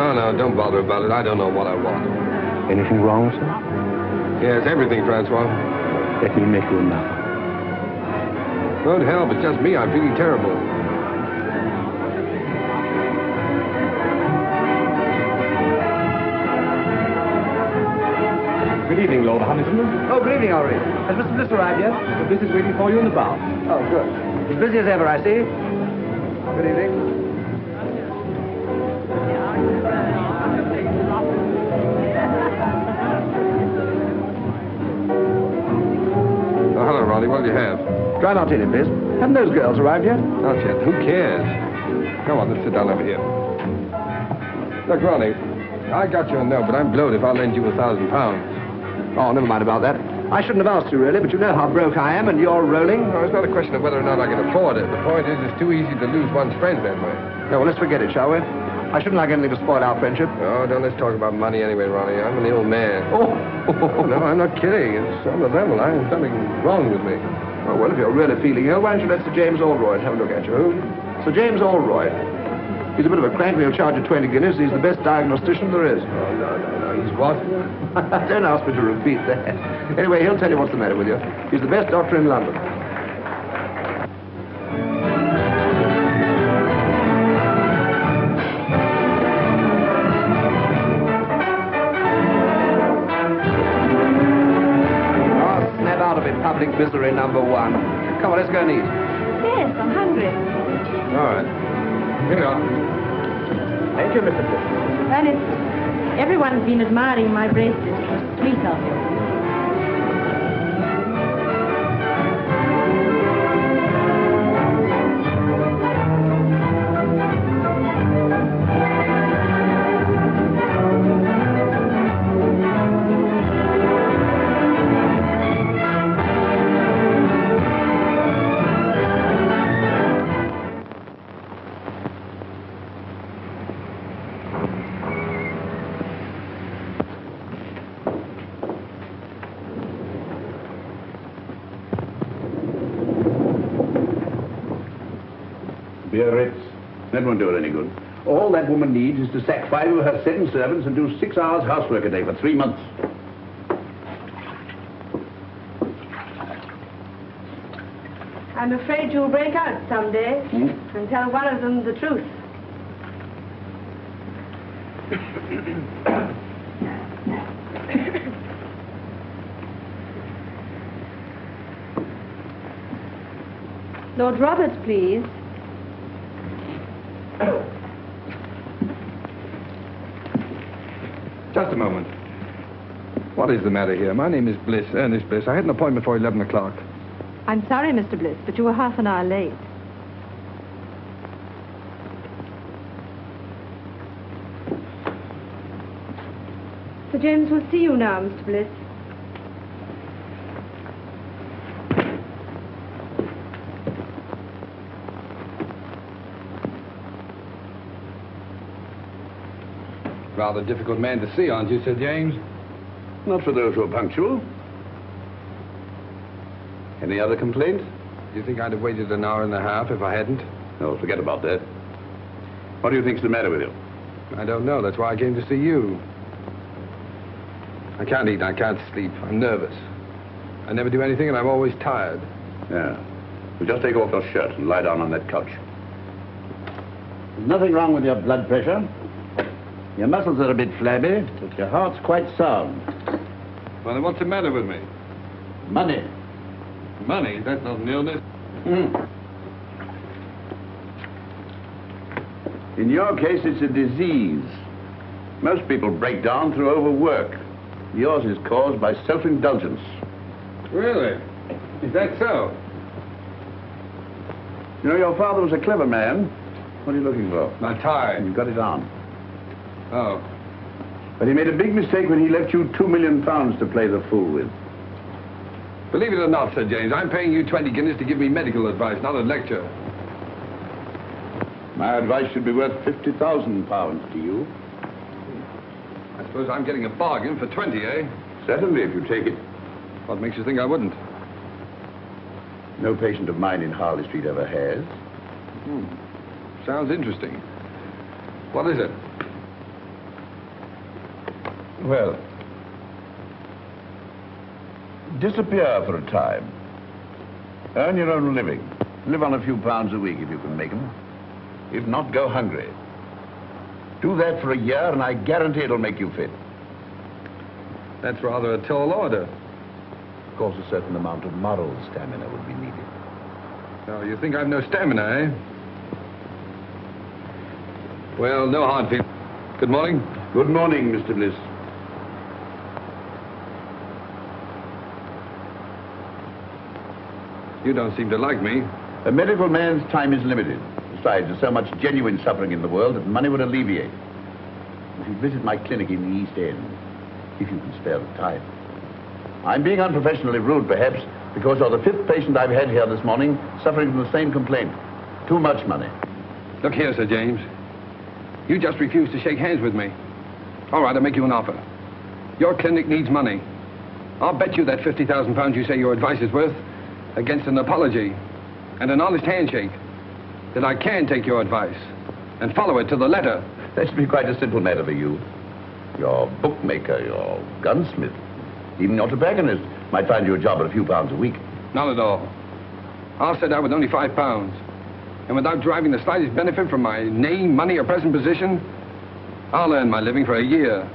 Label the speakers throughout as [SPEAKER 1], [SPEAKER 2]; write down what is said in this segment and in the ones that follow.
[SPEAKER 1] No, no, don't bother about it. I don't know what I want.
[SPEAKER 2] Anything wrong, sir?
[SPEAKER 1] Yes, everything, Francois.
[SPEAKER 2] Let me make you another.
[SPEAKER 1] Good help, it's just me. I'm feeling terrible.
[SPEAKER 3] Good evening, Lord Huntington.
[SPEAKER 4] Oh, good evening, Henri. Has Mr. Bliss arrived yet?
[SPEAKER 3] Mr. Bliss is waiting for you in the bar.
[SPEAKER 4] Oh, good. As busy as ever, I see. Good evening.
[SPEAKER 1] Oh, hello, Ronnie. What'll you have?
[SPEAKER 4] Dry martini, please. Haven't those girls arrived yet?
[SPEAKER 1] Not yet. Who cares? Come on, let's sit down over here. Look, Ronnie, I got your note, but I'm blowed if I'll lend you £1,000.
[SPEAKER 4] Oh, never mind about that. I shouldn't have asked you, really, but you know how broke I am, and you're rolling.
[SPEAKER 1] No, it's not a question of whether or not I can afford it. The point is, it's too easy to lose one's friends that way.
[SPEAKER 4] No, well, let's forget it, shall we? I shouldn't like anything to spoil our friendship.
[SPEAKER 1] Oh, don't let's talk about money anyway, Ronnie. I'm an ill man.
[SPEAKER 4] Oh!
[SPEAKER 1] No, I'm not kidding. It's on the level. There's something wrong with me.
[SPEAKER 4] Oh, well, if you're really feeling ill, why don't you let Sir James Aldroyd have a look at you? Who? Sir James Aldroyd. He's a bit of a crank, but he'll charge you 20 guineas. He's the best diagnostician there is.
[SPEAKER 1] Oh, no. He's what?
[SPEAKER 4] Don't ask me to repeat that. Anyway, he'll tell you what's the matter with you. He's the best doctor in London. Oh, snap out of it, public misery number one. Come on, let's go and eat.
[SPEAKER 5] Yes, I'm hungry.
[SPEAKER 1] All right. Here we are.
[SPEAKER 3] Thank you, Mr. Bliss.
[SPEAKER 5] Ernest, everyone's been admiring my bracelet. It's sweet of you.
[SPEAKER 3] Biarritz. That won't do her any good. All that woman needs is to sack 5 of her 7 servants and do 6 hours housework a day for 3 months.
[SPEAKER 5] I'm afraid you'll break out someday and tell one of them the truth. Lord Roberts, please.
[SPEAKER 1] Just a moment. What is the matter here? My name is Bliss, Ernest Bliss. I had an appointment for 11 o'clock.
[SPEAKER 5] I'm sorry, Mr. Bliss, but you were half an hour late. Sir James will see you now, Mr. Bliss.
[SPEAKER 1] Rather difficult man to see, aren't you, Sir James?
[SPEAKER 3] Not for those who are punctual. Any other complaints?
[SPEAKER 1] Do you think I'd have waited an hour and a half if I hadn't?
[SPEAKER 3] No, forget about that. What do you think's the matter with you?
[SPEAKER 1] I don't know. That's why I came to see you. I can't eat. I can't sleep. I'm nervous. I never do anything, and I'm always tired.
[SPEAKER 3] Yeah. Well, just take off your shirt and lie down on that couch. There's nothing wrong with your blood pressure. Your muscles are a bit flabby, but your heart's quite sound.
[SPEAKER 1] Well, then what's the matter with me?
[SPEAKER 3] Money.
[SPEAKER 1] Money? That's not an illness.
[SPEAKER 3] In your case, it's a disease. Most people break down through overwork. Yours is caused by self-indulgence.
[SPEAKER 1] Really? Is that so?
[SPEAKER 3] You know, your father was a clever man. What are you looking for?
[SPEAKER 1] My tie.
[SPEAKER 3] You've got it on.
[SPEAKER 1] Oh.
[SPEAKER 3] But he made a big mistake when he left you £2 million to play the fool with.
[SPEAKER 1] Believe it or not, Sir James, I'm paying you 20 guineas to give me medical advice, not a lecture.
[SPEAKER 3] My advice should be worth £50,000 to you.
[SPEAKER 1] I suppose I'm getting a bargain for 20, eh?
[SPEAKER 3] Certainly, if you take it.
[SPEAKER 1] What makes you think I wouldn't?
[SPEAKER 3] No patient of mine in Harley Street ever has.
[SPEAKER 1] Sounds interesting. What is it?
[SPEAKER 3] Well, disappear for a time. Earn your own living. Live on a few pounds a week if you can make them. If not, go hungry. Do that for a year and I guarantee it'll make you fit.
[SPEAKER 1] That's rather a tall order.
[SPEAKER 3] Of course, a certain amount of moral stamina would be needed.
[SPEAKER 1] So you think I've no stamina, eh? Well, no hard feelings. Good morning.
[SPEAKER 3] Good morning, Mr. Bliss.
[SPEAKER 1] You don't seem to like me.
[SPEAKER 3] A medical man's time is limited. Besides, there's so much genuine suffering in the world that money would alleviate. If you visit my clinic in the East End, if you can spare the time. I'm being unprofessionally rude, perhaps, because you're the fifth patient I've had here this morning suffering from the same complaint. Too much money.
[SPEAKER 1] Look here, Sir James. You just refused to shake hands with me. All right, I'll make you an offer. Your clinic needs money. I'll bet you that £50,000 you say your advice is worth against an apology and an honest handshake that I can take your advice and follow it to the letter.
[SPEAKER 3] That should be quite a simple matter for you. Your bookmaker, your gunsmith, even your tobacconist might find you a job at a few pounds a week.
[SPEAKER 1] Not at all. I'll set out with only £5. And without deriving the slightest benefit from my name, money, or present position, I'll earn my living for a year.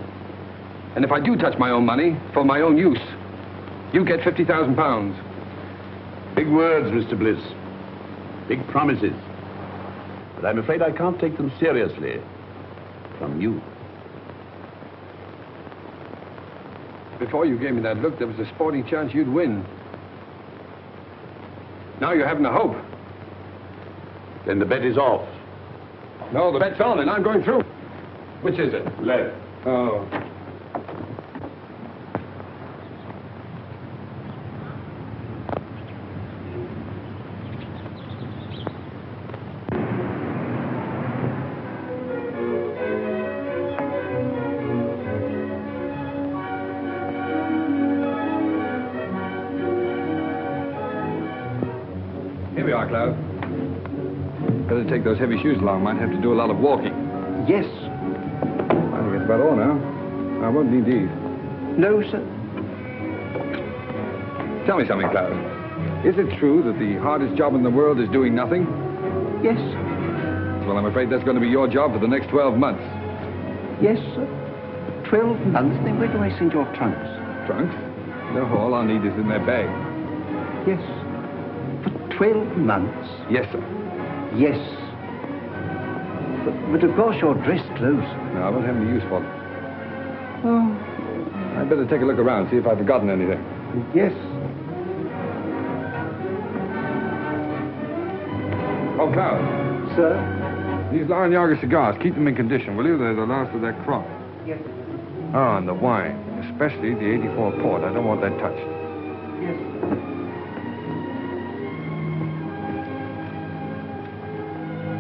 [SPEAKER 1] And if I do touch my own money for my own use, you get £50,000.
[SPEAKER 3] Big words, Mr. Bliss. Big promises. But I'm afraid I can't take them seriously. From you.
[SPEAKER 1] Before you gave me that look, there was a sporting chance you'd win. Now you're having a hope.
[SPEAKER 3] Then the bet is off.
[SPEAKER 1] No, the bet's on, and I'm going through. Which is it?
[SPEAKER 3] Left.
[SPEAKER 1] Oh. Here we are, Cloud. Better take those heavy shoes along. Might have to do a lot of walking.
[SPEAKER 6] Yes.
[SPEAKER 1] I think it's about all now. I won't need these.
[SPEAKER 6] No, sir.
[SPEAKER 1] Tell me something, Cloud. Is it true that the hardest job in the world is doing nothing?
[SPEAKER 6] Yes.
[SPEAKER 1] Well, I'm afraid that's going to be your job for the next 12 months.
[SPEAKER 6] Yes, sir. 12 months? Then where do I send your trunks?
[SPEAKER 1] Trunks? No, all I need is in their bag.
[SPEAKER 6] Yes. For 12 months?
[SPEAKER 1] Yes, sir.
[SPEAKER 6] Yes. But of course you're dressed clothes.
[SPEAKER 1] No, I won't have any use for them.
[SPEAKER 6] Oh.
[SPEAKER 1] I'd better take a look around, see if I've forgotten anything.
[SPEAKER 6] Yes.
[SPEAKER 1] Oh, Cloud.
[SPEAKER 6] Sir?
[SPEAKER 1] These Lion Yaga cigars, keep them in condition, will you? They're the last of that crop.
[SPEAKER 6] Yes.
[SPEAKER 1] Oh, and the wine, especially the 84 port. I don't want that touched.
[SPEAKER 6] Yes.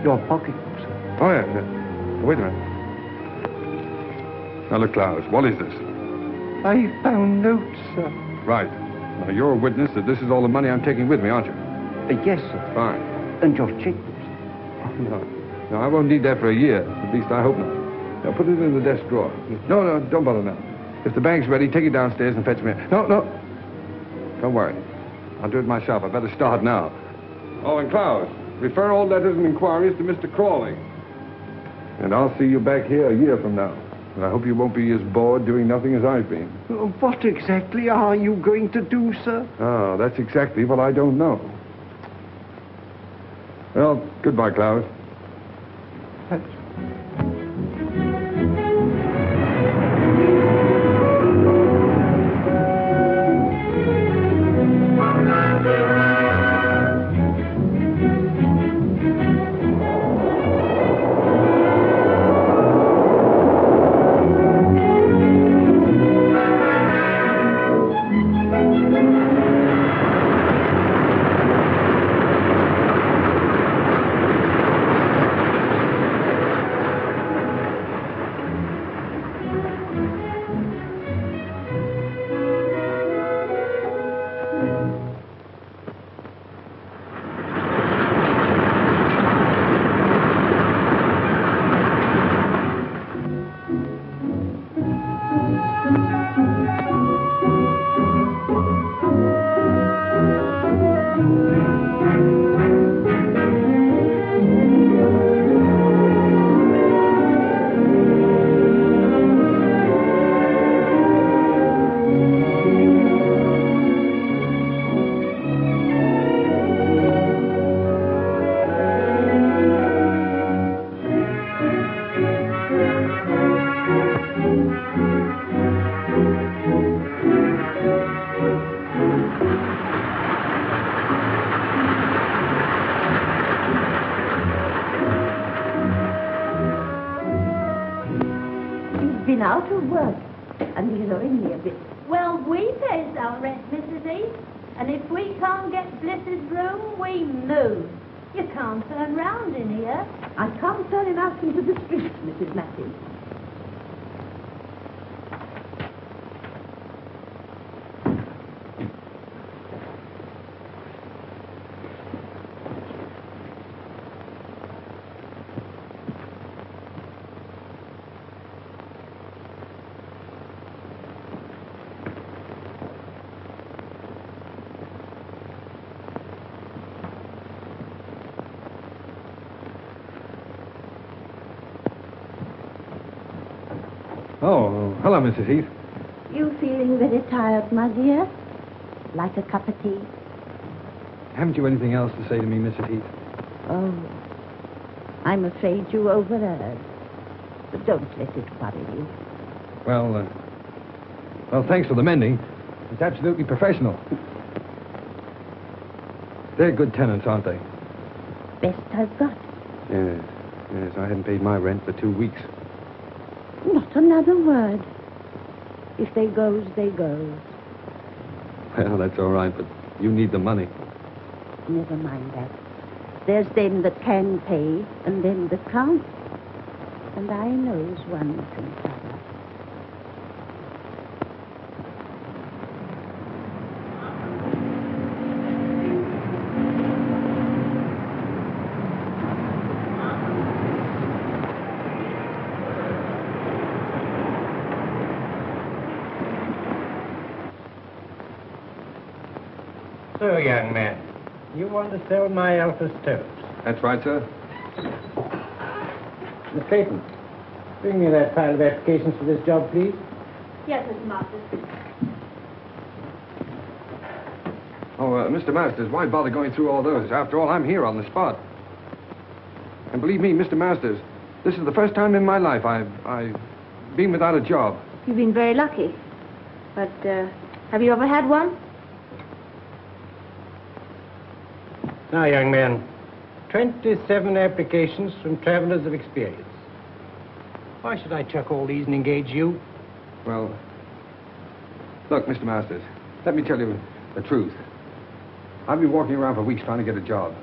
[SPEAKER 6] Your pocketbook, sir.
[SPEAKER 1] Oh, yeah. Wait a minute. Now, look, Cloud, what is this?
[SPEAKER 6] I found notes, sir.
[SPEAKER 1] Right. Now, you're a witness that this is all the money I'm taking with me, aren't you?
[SPEAKER 6] Yes, sir.
[SPEAKER 1] Fine.
[SPEAKER 6] And your checkbooks.
[SPEAKER 1] No, I won't need that for a year. At least I hope not. Now, put it in the desk drawer. No, don't bother now. If the bank's ready, take it downstairs and fetch me. No. Don't worry. I'll do it myself. I better start now. Oh, and Cloud, refer all letters and inquiries to Mr. Crawley. And I'll see you back here a year from now. And I hope you won't be as bored doing nothing as I've been.
[SPEAKER 6] What exactly are you going to do, sir?
[SPEAKER 1] Oh, that's exactly what I don't know. Well, goodbye, Cloud.
[SPEAKER 7] been out of work, and he's owing me a bit.
[SPEAKER 8] Well, we pays our rent, Mrs. East. And if we can't get Bliss's room, we move. You can't turn round in here.
[SPEAKER 7] I can't turn him out into the streets, Mrs. Matthews.
[SPEAKER 1] Oh, hello, Mrs. Heath.
[SPEAKER 7] You feeling very tired, my dear? Like a cup of tea?
[SPEAKER 1] Haven't you anything else to say to me, Mrs. Heath?
[SPEAKER 7] Oh, I'm afraid you overheard. But don't let it worry you.
[SPEAKER 1] Well, thanks for the mending. It's absolutely professional. They're good tenants, aren't they?
[SPEAKER 7] Best I've got.
[SPEAKER 1] Yes, I hadn't paid my rent for 2 weeks.
[SPEAKER 7] Not another word. If they goes, they goes.
[SPEAKER 1] Well, that's all right, but you need the money.
[SPEAKER 7] Never mind that. There's them that can pay, and them that can't. And I knows one from t'other.
[SPEAKER 9] So, young man, you want to sell my Alpha stoves?
[SPEAKER 1] That's right, sir.
[SPEAKER 9] Miss Clayton, bring me that pile of applications for this job, please.
[SPEAKER 5] Yes, Mr. Masters.
[SPEAKER 1] Oh, Mr. Masters, why bother going through all those? After all, I'm here on the spot. And believe me, Mr. Masters, this is the first time in my life I've been without a job.
[SPEAKER 5] You've been very lucky. But, have you ever had one?
[SPEAKER 9] Now, young man, 27 applications from travelers of experience. Why should I chuck all these and engage you?
[SPEAKER 1] Well, look, Mr. Masters, let me tell you the truth. I've been walking around for weeks trying to get a job.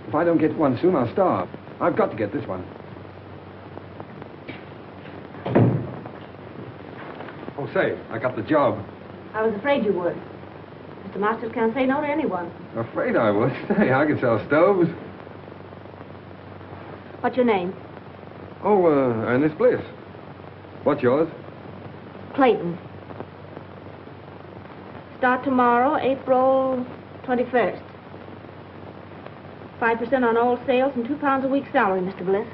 [SPEAKER 1] If I don't get one soon, I'll starve. I've got to get this one. Oh, say, I got the job.
[SPEAKER 5] I was afraid you would. Mr. Masters can't say no to anyone.
[SPEAKER 1] Afraid I would. Say, I can sell stoves.
[SPEAKER 5] What's your name?
[SPEAKER 1] Oh, Ernest Bliss. What's yours?
[SPEAKER 5] Clayton. Start tomorrow, April 21st. 5% on all sales and £2 a week salary, Mr. Bliss.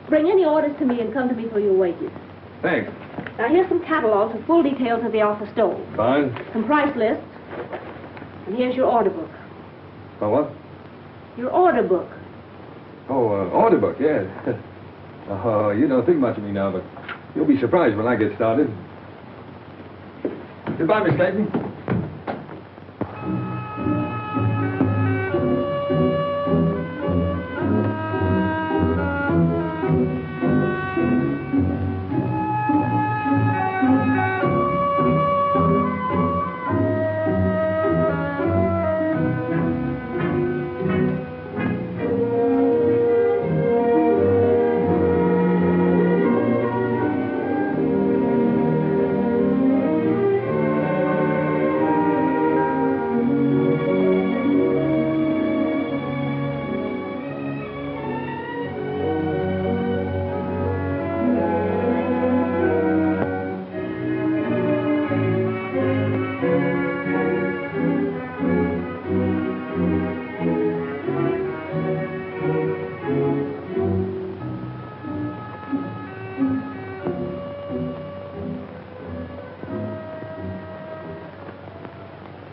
[SPEAKER 5] Bring any orders to me and come to me for your wages.
[SPEAKER 1] Thanks.
[SPEAKER 5] Now, here's some catalogs with full details of the offer stove.
[SPEAKER 1] Fine.
[SPEAKER 5] Some price lists. And here's your order book.
[SPEAKER 1] Oh, what?
[SPEAKER 5] Your order book.
[SPEAKER 1] Oh, order book, yes. Oh, you don't think much of me now, but you'll be surprised when I get started. Goodbye, Miss Clayton.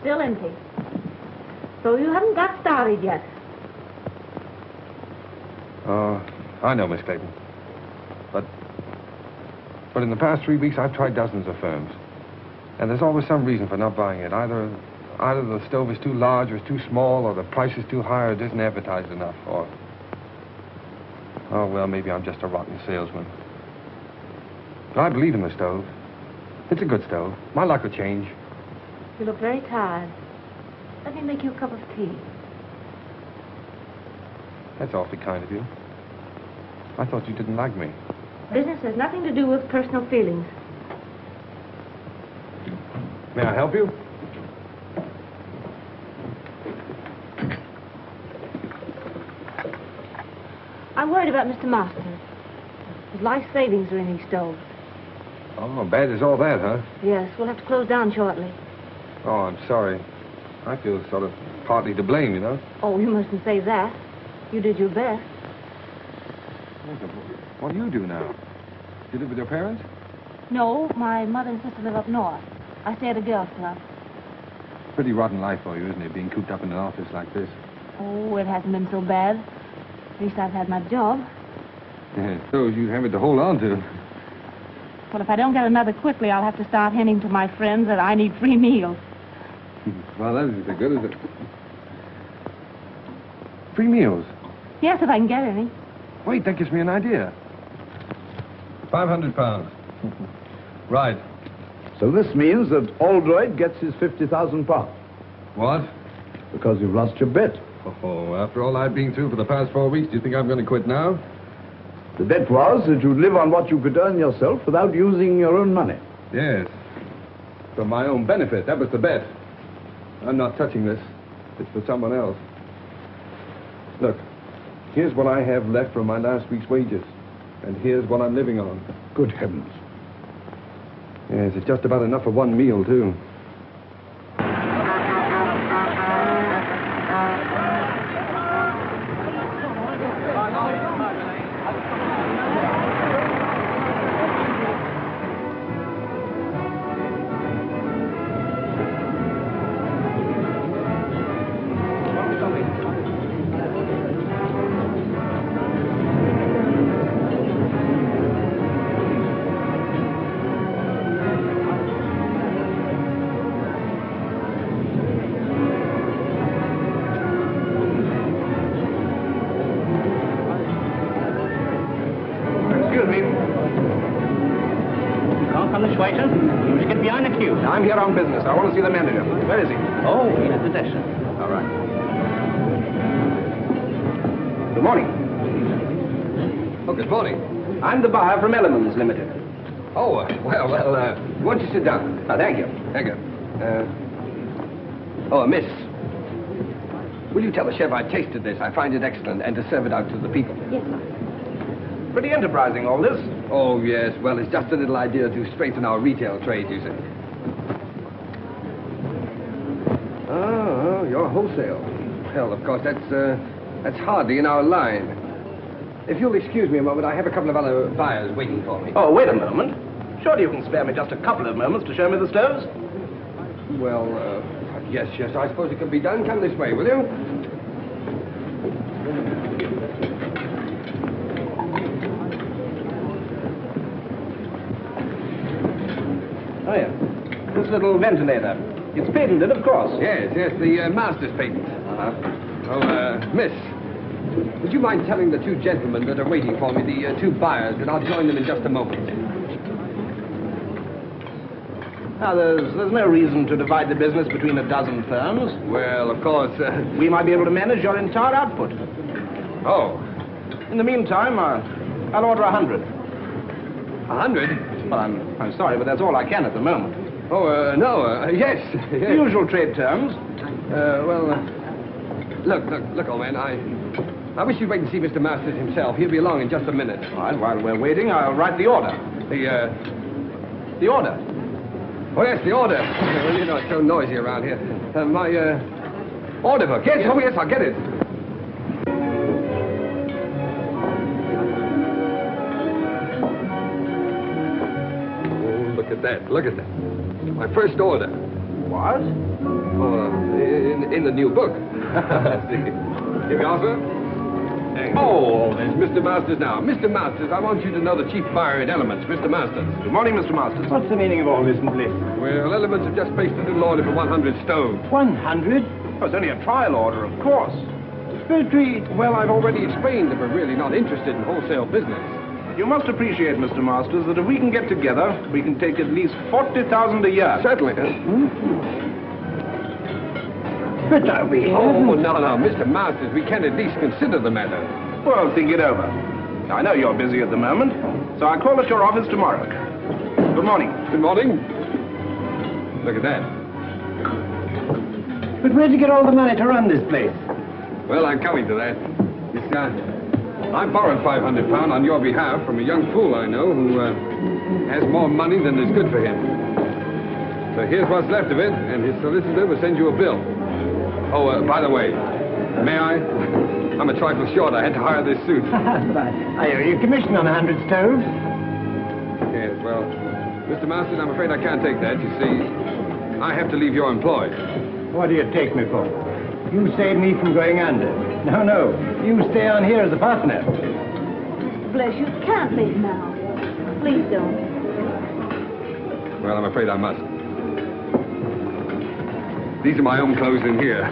[SPEAKER 5] Still empty. So you haven't got started yet.
[SPEAKER 1] I know, Miss Clayton. But in the past 3 weeks, I've tried dozens of firms. And there's always some reason for not buying it. Either the stove is too large or it's too small, or the price is too high or it isn't advertised enough, or... Oh, well, maybe I'm just a rotten salesman. But I believe in the stove. It's a good stove. My luck will change.
[SPEAKER 5] You look very tired. Let me make you a cup of tea.
[SPEAKER 1] That's awfully kind of you. I thought you didn't like me.
[SPEAKER 5] Business has nothing to do with personal feelings.
[SPEAKER 1] May I help you?
[SPEAKER 5] I'm worried about Mr. Masters. His life savings are in these stoves.
[SPEAKER 1] Oh, bad as all that, huh?
[SPEAKER 5] Yes, we'll have to close down shortly.
[SPEAKER 1] Oh, I'm sorry. I feel sort of partly to blame, you know.
[SPEAKER 5] Oh, you mustn't say that. You did your best.
[SPEAKER 1] What do you do now? You live with your parents?
[SPEAKER 5] No, my mother and sister live up north. I stay at a girls' club.
[SPEAKER 1] Pretty rotten life for you, isn't it, being cooped up in an office like this?
[SPEAKER 5] Oh, it hasn't been so bad. At least I've had my job.
[SPEAKER 1] Those you have it to hold on to.
[SPEAKER 5] Well, if I don't get another quickly, I'll have to start hinting to my friends that I need free meals.
[SPEAKER 1] Well, that isn't so good, is it? Free meals?
[SPEAKER 5] Yes, if I can get any.
[SPEAKER 1] Wait, that gives me an idea. 500 pounds. Right.
[SPEAKER 3] So this means that Aldroyd gets his 50,000 pounds.
[SPEAKER 1] What?
[SPEAKER 3] Because you've lost your bet.
[SPEAKER 1] Oh, after all I've been through for the past 4 weeks, do you think I'm going to quit now?
[SPEAKER 3] The bet was that you'd live on what you could earn yourself without using your own money.
[SPEAKER 1] Yes. For my own benefit. That was the bet. I'm not touching this. It's for someone else. Look, here's what I have left from my last week's wages. And here's what I'm living on.
[SPEAKER 3] Good heavens.
[SPEAKER 1] Yes, it's just about enough for one meal, too.
[SPEAKER 6] I'm here on business. I want to see the manager. Where is he?
[SPEAKER 9] Oh, he's at the desk, sir.
[SPEAKER 6] All right. Good morning.
[SPEAKER 1] Oh, good morning.
[SPEAKER 6] I'm the buyer from Elements Limited.
[SPEAKER 1] Oh, well, why don't you sit down?
[SPEAKER 6] Thank you.
[SPEAKER 1] Thank you.
[SPEAKER 6] Miss. Will you tell the chef I tasted this? I find it excellent, and to serve it out to the people.
[SPEAKER 5] Yes, sir.
[SPEAKER 6] Pretty enterprising, all this.
[SPEAKER 1] Oh, yes. Well, it's just a little idea to strengthen our retail trade, you see. Oh, you're wholesale. Well, of course, that's hardly in our line. If you'll excuse me a moment, I have a couple of other buyers waiting for me.
[SPEAKER 6] Oh, wait a moment. Surely you can spare me just a couple of moments to show me the stoves?
[SPEAKER 1] Well, yes, I suppose it can be done. Come this way, will you?
[SPEAKER 6] Oh, yeah. This little ventilator. It's patented, of course.
[SPEAKER 1] Yes, the master's patent. Miss, would you mind telling the two gentlemen that are waiting for me, the two buyers, that I'll join them in just a moment?
[SPEAKER 6] Now, there's no reason to divide the business between a dozen firms.
[SPEAKER 1] Well, of course,
[SPEAKER 6] We might be able to manage your entire output.
[SPEAKER 1] Oh.
[SPEAKER 6] In the meantime, I'll order 100.
[SPEAKER 1] 100?
[SPEAKER 6] Well, I'm sorry, but that's all I can at the moment.
[SPEAKER 1] Oh, no, yes.
[SPEAKER 6] The usual trade terms.
[SPEAKER 1] Look, old man, I wish you'd wait and see Mr. Masters himself. He'll be along in just a minute.
[SPEAKER 6] All right, while we're waiting, I'll write the order. The order?
[SPEAKER 1] Oh, yes, the order. Well, you know, it's so noisy around here. My order book. Yes, oh, yes, I'll get it. Oh, look at that. My first order.
[SPEAKER 6] What?
[SPEAKER 1] Oh, in the new book. Here we are, sir. Oh, there's Mr. Masters now. Mr. Masters, I want you to know the chief buyer in Elements, Mr. Masters.
[SPEAKER 6] Good morning, Mr. Masters.
[SPEAKER 9] What's the meaning of all this, Bliss?
[SPEAKER 1] Well, Elements have just placed a little order for 100 stoves.
[SPEAKER 9] 100?
[SPEAKER 6] Oh, it's only a trial order, of course.
[SPEAKER 9] Filtry.
[SPEAKER 6] Well, I've already explained that we're really not interested in wholesale business.
[SPEAKER 4] You must appreciate, Mr. Masters, that if we can get together, we can take at least 40,000 a year.
[SPEAKER 6] Certainly.
[SPEAKER 9] But are we?
[SPEAKER 6] Oh, no, Mr. Masters, we can at least consider the matter.
[SPEAKER 4] Well, think it over. I know you're busy at the moment, so I'll call at your office tomorrow. Good morning.
[SPEAKER 6] Good morning. Look at that.
[SPEAKER 9] But where'd you get all the money to run this place?
[SPEAKER 1] Well, I'm coming to that. I borrowed £500 on your behalf from a young fool I know who has more money than is good for him. So here's what's left of it, and his solicitor will send you a bill. Oh, by the way, may I? I'm a trifle short. I had to hire this suit.
[SPEAKER 9] I owe you commission on 100 stoves.
[SPEAKER 1] Yes, well, Mr. Masters, I'm afraid I can't take that. You see, I have to leave your employ.
[SPEAKER 9] What do you take me for? You saved me from going under. No. You stay on here as a partner.
[SPEAKER 8] Mr. Bliss, you can't leave now. Please don't.
[SPEAKER 1] Well, I'm afraid I must. These are my own clothes in here.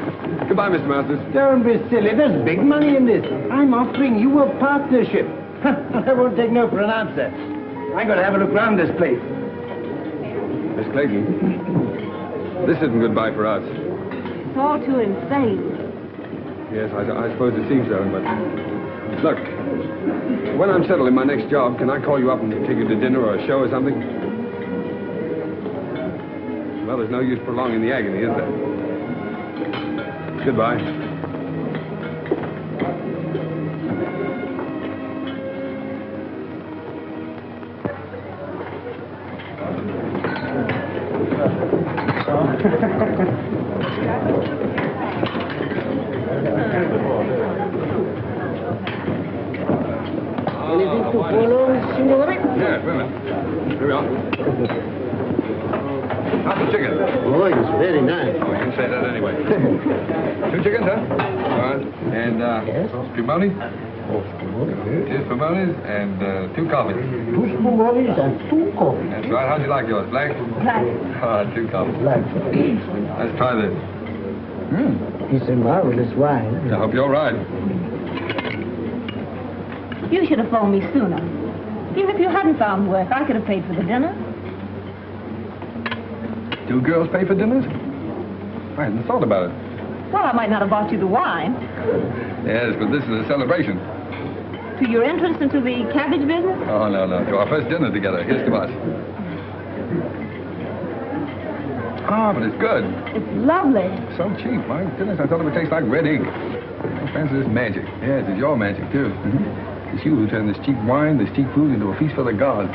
[SPEAKER 1] Goodbye, Mr. Masters.
[SPEAKER 9] Don't be silly. There's big money in this. I'm offering you a partnership. I won't take no for an answer. I'm going to have a look round this place.
[SPEAKER 1] Miss Clayton, this isn't goodbye for us.
[SPEAKER 5] It's all too insane.
[SPEAKER 1] Yes, I suppose it seems so, but... Look, when I'm settled in my next job, can I call you up and take you to dinner or a show or something? Well, there's no use prolonging the agony, is there? Goodbye.
[SPEAKER 9] Anything to follow, signore?
[SPEAKER 1] Yeah, wait a minute. Here we are. How's the chicken?
[SPEAKER 10] Oh, it's very nice.
[SPEAKER 1] Oh, you can say that anyway. 2 chickens, huh? All right. And, spumoni? Two spumoni's and 2 coffees.
[SPEAKER 10] 2 spumoni's and 2 coffees.
[SPEAKER 1] That's right. How'd you like yours? Black?
[SPEAKER 8] Black.
[SPEAKER 1] 2 coffees.
[SPEAKER 10] Black.
[SPEAKER 1] Let's try this.
[SPEAKER 10] It's a marvelous wine.
[SPEAKER 1] I hope you're right.
[SPEAKER 8] You should have phoned me sooner. Even if you hadn't found work, I could have paid for the dinner.
[SPEAKER 1] 2 girls pay for dinners? I hadn't thought about it.
[SPEAKER 8] Well, I might not have bought you the wine.
[SPEAKER 1] Yes, but this is a celebration.
[SPEAKER 8] To your entrance into the cabbage business?
[SPEAKER 1] Oh, no. To our first dinner together. Here's to us. Ah, but it's good.
[SPEAKER 8] It's lovely.
[SPEAKER 1] So cheap. My goodness, I thought it would taste like red ink. Oh, Frances, it's magic. Yes, it's your magic, too. It's you who turned this cheap wine, this cheap food into a feast for the gods.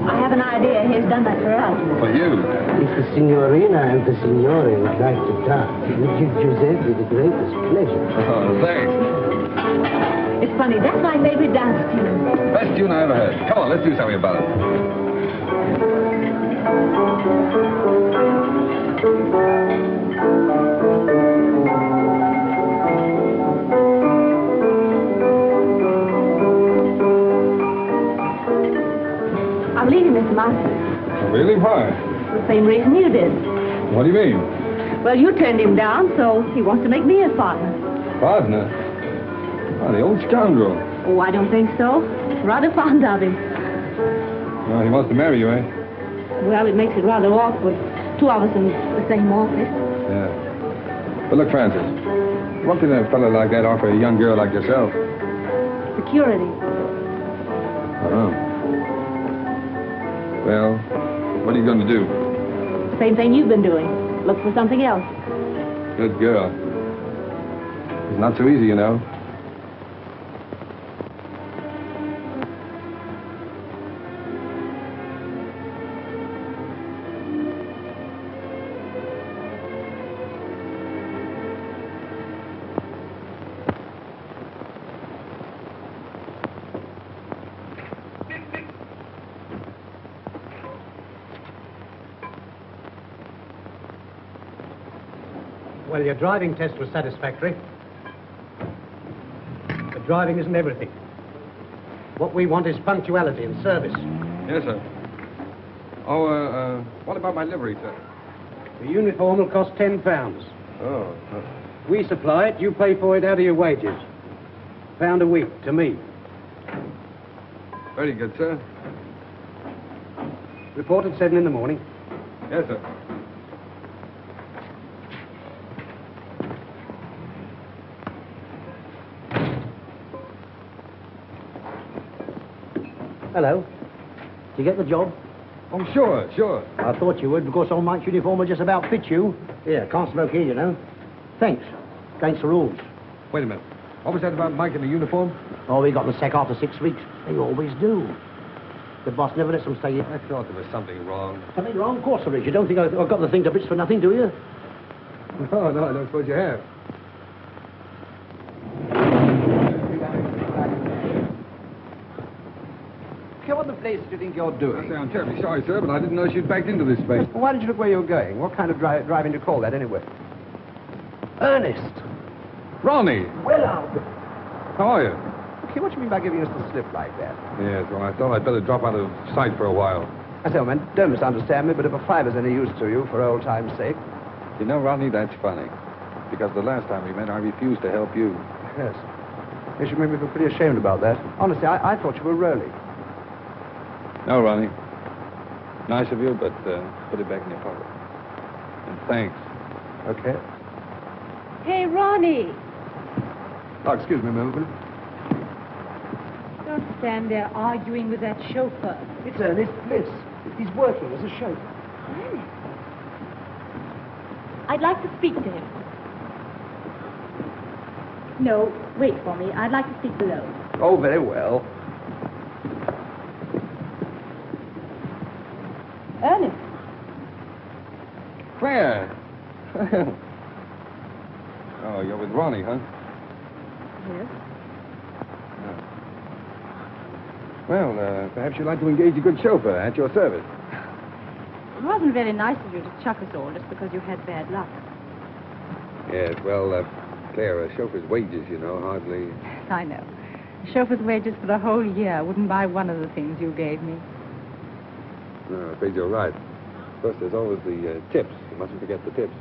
[SPEAKER 8] I have an idea. He's done that for us.
[SPEAKER 1] For you.
[SPEAKER 10] If the signorina and the signore would like to dance, we give Giuseppe the greatest pleasure.
[SPEAKER 1] Oh, thanks.
[SPEAKER 8] It's funny. That's my favorite dance tune.
[SPEAKER 1] Best tune I ever heard. Come on, let's do something about it.
[SPEAKER 8] I'm leaving, Mr. Masters.
[SPEAKER 1] Really? Why?
[SPEAKER 8] The same reason you did.
[SPEAKER 1] What do you mean?
[SPEAKER 8] Well, you turned him down, so he wants to make me his partner.
[SPEAKER 1] Partner? Oh, the old scoundrel.
[SPEAKER 8] Oh, I don't think so. Rather fond of him.
[SPEAKER 1] Well, he wants to marry you, eh?
[SPEAKER 8] Well, it makes it rather awkward. 2 of us in the same office.
[SPEAKER 1] Yeah. But look, Frances, what can a fellow like that offer a young girl like yourself?
[SPEAKER 8] Security.
[SPEAKER 1] Oh. Well, what are you going to do?
[SPEAKER 8] Same thing you've been doing. Look for something else.
[SPEAKER 1] Good girl. It's not so easy, you know.
[SPEAKER 9] Well, your driving test was satisfactory. But driving isn't everything. What we want is punctuality and service.
[SPEAKER 1] Yes, sir. Oh, what about my livery, sir?
[SPEAKER 9] The uniform will cost £10.
[SPEAKER 1] Oh,
[SPEAKER 9] We supply it, you pay for it out of your wages. £1 a week to me.
[SPEAKER 1] very good, sir.
[SPEAKER 9] Report at 7 in the morning.
[SPEAKER 1] Yes, sir.
[SPEAKER 10] Hello. Did you get the job?
[SPEAKER 1] Oh, sure, sure.
[SPEAKER 10] I thought you would, because old Mike's uniform will just about fit you. Here, can't smoke here, you know. Thanks. Against the rules.
[SPEAKER 1] Wait a minute. What was that about Mike in the uniform?
[SPEAKER 10] Oh, we got the sack after 6 weeks. They always do. The boss never lets them stay here.
[SPEAKER 1] I thought there was something wrong.
[SPEAKER 10] Something wrong? Of course there is. You don't think I've got the thing to bits for nothing, do you?
[SPEAKER 1] No, I don't suppose you have.
[SPEAKER 6] What the place do you think you're
[SPEAKER 1] I
[SPEAKER 6] doing?
[SPEAKER 1] say, I'm terribly sorry, sir, but I didn't know she'd backed into this space.
[SPEAKER 6] Well, why did you look where you were going? What kind of driving do you call that, anyway?
[SPEAKER 10] Ernest!
[SPEAKER 1] Ronnie,
[SPEAKER 10] Well, Albert.
[SPEAKER 1] how are you?
[SPEAKER 6] Okay, what do you mean by giving us the slip like that?
[SPEAKER 1] Yes, well, I thought I'd better drop out of sight for a while.
[SPEAKER 6] I say, man, don't misunderstand me, but if a fiver's any use to you, for old time's sake.
[SPEAKER 1] You know, Ronnie, that's funny. Because the last time we met, I refused to help you.
[SPEAKER 6] Yes. Yes, you made me feel pretty ashamed about that. Honestly, I thought you were rolling.
[SPEAKER 1] No, Ronnie. Nice of you, but put it back in your pocket. And thanks.
[SPEAKER 6] Okay.
[SPEAKER 7] Hey, Ronnie.
[SPEAKER 1] Oh, excuse me a minute, will you?
[SPEAKER 7] Don't stand there arguing with that chauffeur.
[SPEAKER 10] It's Ernest Bliss. He's working as a chauffeur.
[SPEAKER 7] I'd like to speak to him. No, wait for me. I'd like to speak below.
[SPEAKER 6] Oh, very well.
[SPEAKER 7] Ernest.
[SPEAKER 1] Claire! Oh, you're with Ronnie, huh?
[SPEAKER 7] Yes.
[SPEAKER 1] Well, perhaps you'd like to engage a good chauffeur at your service.
[SPEAKER 7] It wasn't very nice of you to chuck us all just because you had bad luck.
[SPEAKER 1] Yes, well, Claire, a chauffeur's wages, you know, hardly...
[SPEAKER 7] I know. A chauffeur's wages for the whole year wouldn't buy one of the things you gave me.
[SPEAKER 1] No, I'm afraid you're right. Of course, there's always the tips. You mustn't forget the tips.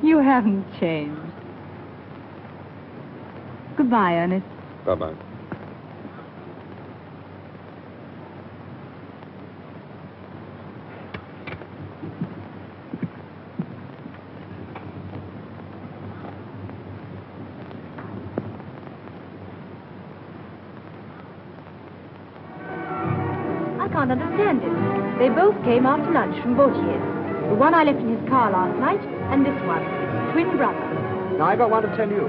[SPEAKER 7] You haven't changed. Goodbye, Ernest.
[SPEAKER 1] Bye-bye.
[SPEAKER 5] I can't understand it. They both came after lunch from Bautier's. The one I left in his car last night, and this one, twin brothers.
[SPEAKER 6] Now, I've got one to tell you.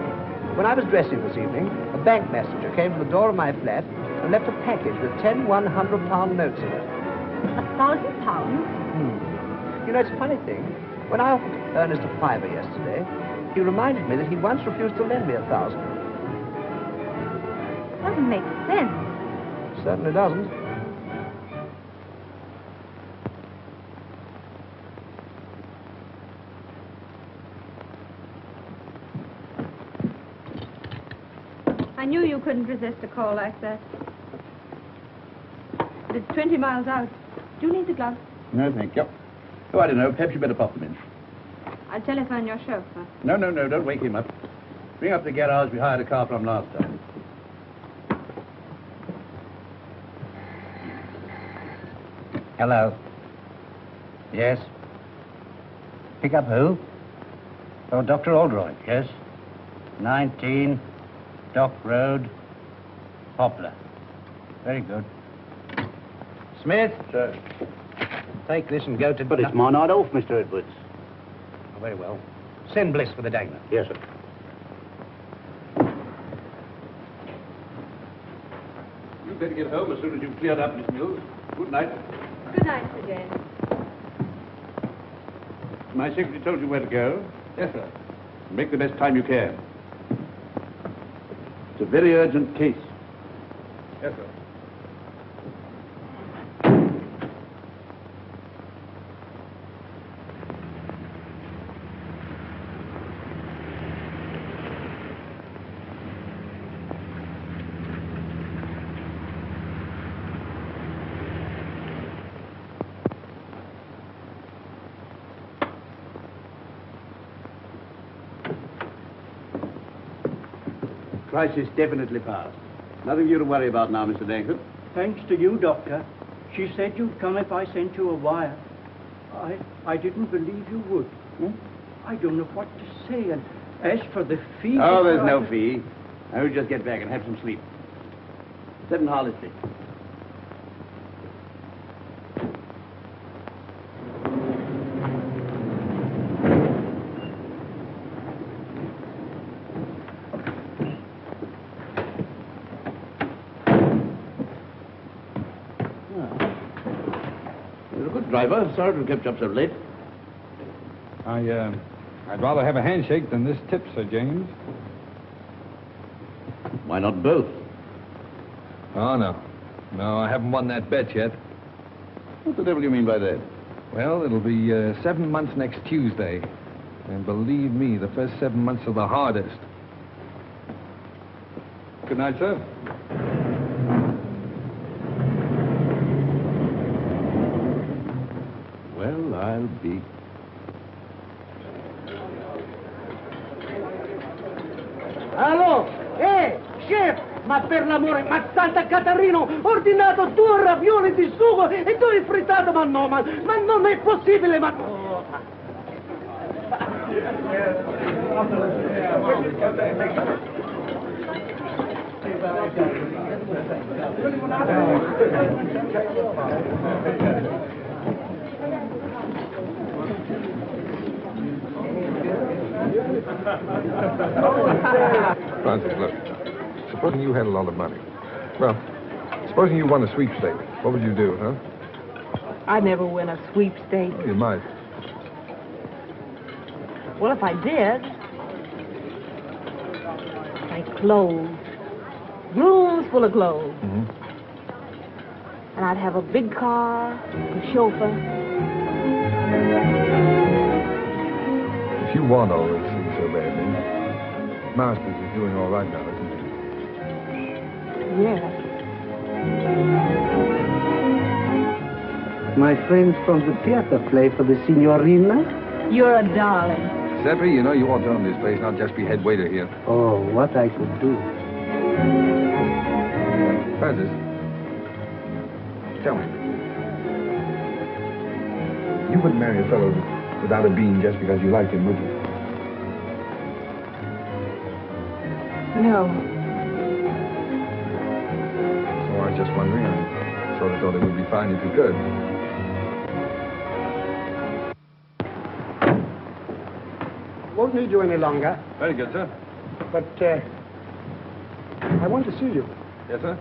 [SPEAKER 6] When I was dressing this evening, a bank messenger came to the door of my flat and left a package with 10 £100 notes in it.
[SPEAKER 5] £1,000?
[SPEAKER 6] You know, it's a funny thing. When I offered Ernest a fiver yesterday, he reminded me that he'd once refused to lend me 1,000.
[SPEAKER 5] Doesn't make sense.
[SPEAKER 6] Certainly doesn't.
[SPEAKER 5] I knew you couldn't resist a call like that. But it's 20 miles out. Do you need the gloves?
[SPEAKER 3] No, thank you. Oh, I don't know. Perhaps you better pop them in.
[SPEAKER 5] I'll telephone your chauffeur.
[SPEAKER 3] No, don't wake him up. Bring up the garage we hired a car from last time.
[SPEAKER 9] Hello. Yes? Pick up who? Oh, Dr. Aldroyd, yes? 19 Dock Road, Poplar. Very good. Smith?
[SPEAKER 3] Sir.
[SPEAKER 9] Take this and go to...
[SPEAKER 10] But it's my night off, Mr. Edwards.
[SPEAKER 9] Oh, very well. Send Bliss for the dangler.
[SPEAKER 10] Yes, sir.
[SPEAKER 3] You'd better get home as soon as you've cleared up, Miss Mills. Good night.
[SPEAKER 5] Good night, Sir James.
[SPEAKER 3] My secretary told you where to go.
[SPEAKER 1] Yes, sir.
[SPEAKER 3] Make the best time you can. It's a very urgent case.
[SPEAKER 1] Yes, sir.
[SPEAKER 6] crisis definitely passed.
[SPEAKER 3] Nothing for you to worry about now, Mr. Dankford.
[SPEAKER 10] Thanks to you, Doctor. She said you'd come if I sent you a wire. I didn't believe you would. I don't know what to say, and as for the fee...
[SPEAKER 3] Oh, there's no fee. I will just get back and have some sleep. 7 Harley. You're a good driver. Sorry to have kept you up so late.
[SPEAKER 1] I'd rather have a handshake than this tip, Sir James.
[SPEAKER 3] Why not both?
[SPEAKER 1] Oh, no. No, I haven't won that bet yet.
[SPEAKER 3] What the devil do you mean by that?
[SPEAKER 1] Well, it'll be 7 months next Tuesday. And believe me, the first 7 months are the hardest. Good night, sir.
[SPEAKER 3] Well, I'll be...
[SPEAKER 10] Allo! Chef! Ma per l'amore, ma Santa Catarino, ordinato 2 ravioli di sugo e 2 frittato, ma no, ma non è possibile, ma...
[SPEAKER 1] Francis, look. Supposing you had a lot of money. Well, supposing you won a sweepstake, what would you do, huh?
[SPEAKER 5] I'd never win a sweepstake.
[SPEAKER 1] You might.
[SPEAKER 5] Well, if I did, my clothes, rooms full of clothes.
[SPEAKER 1] Mm-hmm.
[SPEAKER 5] And I'd have a big car, a chauffeur.
[SPEAKER 1] If you want all those things so badly, Masters is doing all right now, isn't he?
[SPEAKER 5] Yes.
[SPEAKER 6] My friends from the theater play for the signorina?
[SPEAKER 5] You're a darling.
[SPEAKER 1] Seppi, you know you ought to own this place, not just be head waiter here.
[SPEAKER 6] Oh, what I could do.
[SPEAKER 1] Francis, tell me. You wouldn't marry a fellow without a bean just because you liked him, would you?
[SPEAKER 5] No.
[SPEAKER 1] So I was just wondering. I sort of thought it would be fine if you could.
[SPEAKER 10] Won't need you any longer,
[SPEAKER 1] Very good, sir.
[SPEAKER 10] but I want to see you.
[SPEAKER 1] Yes, sir?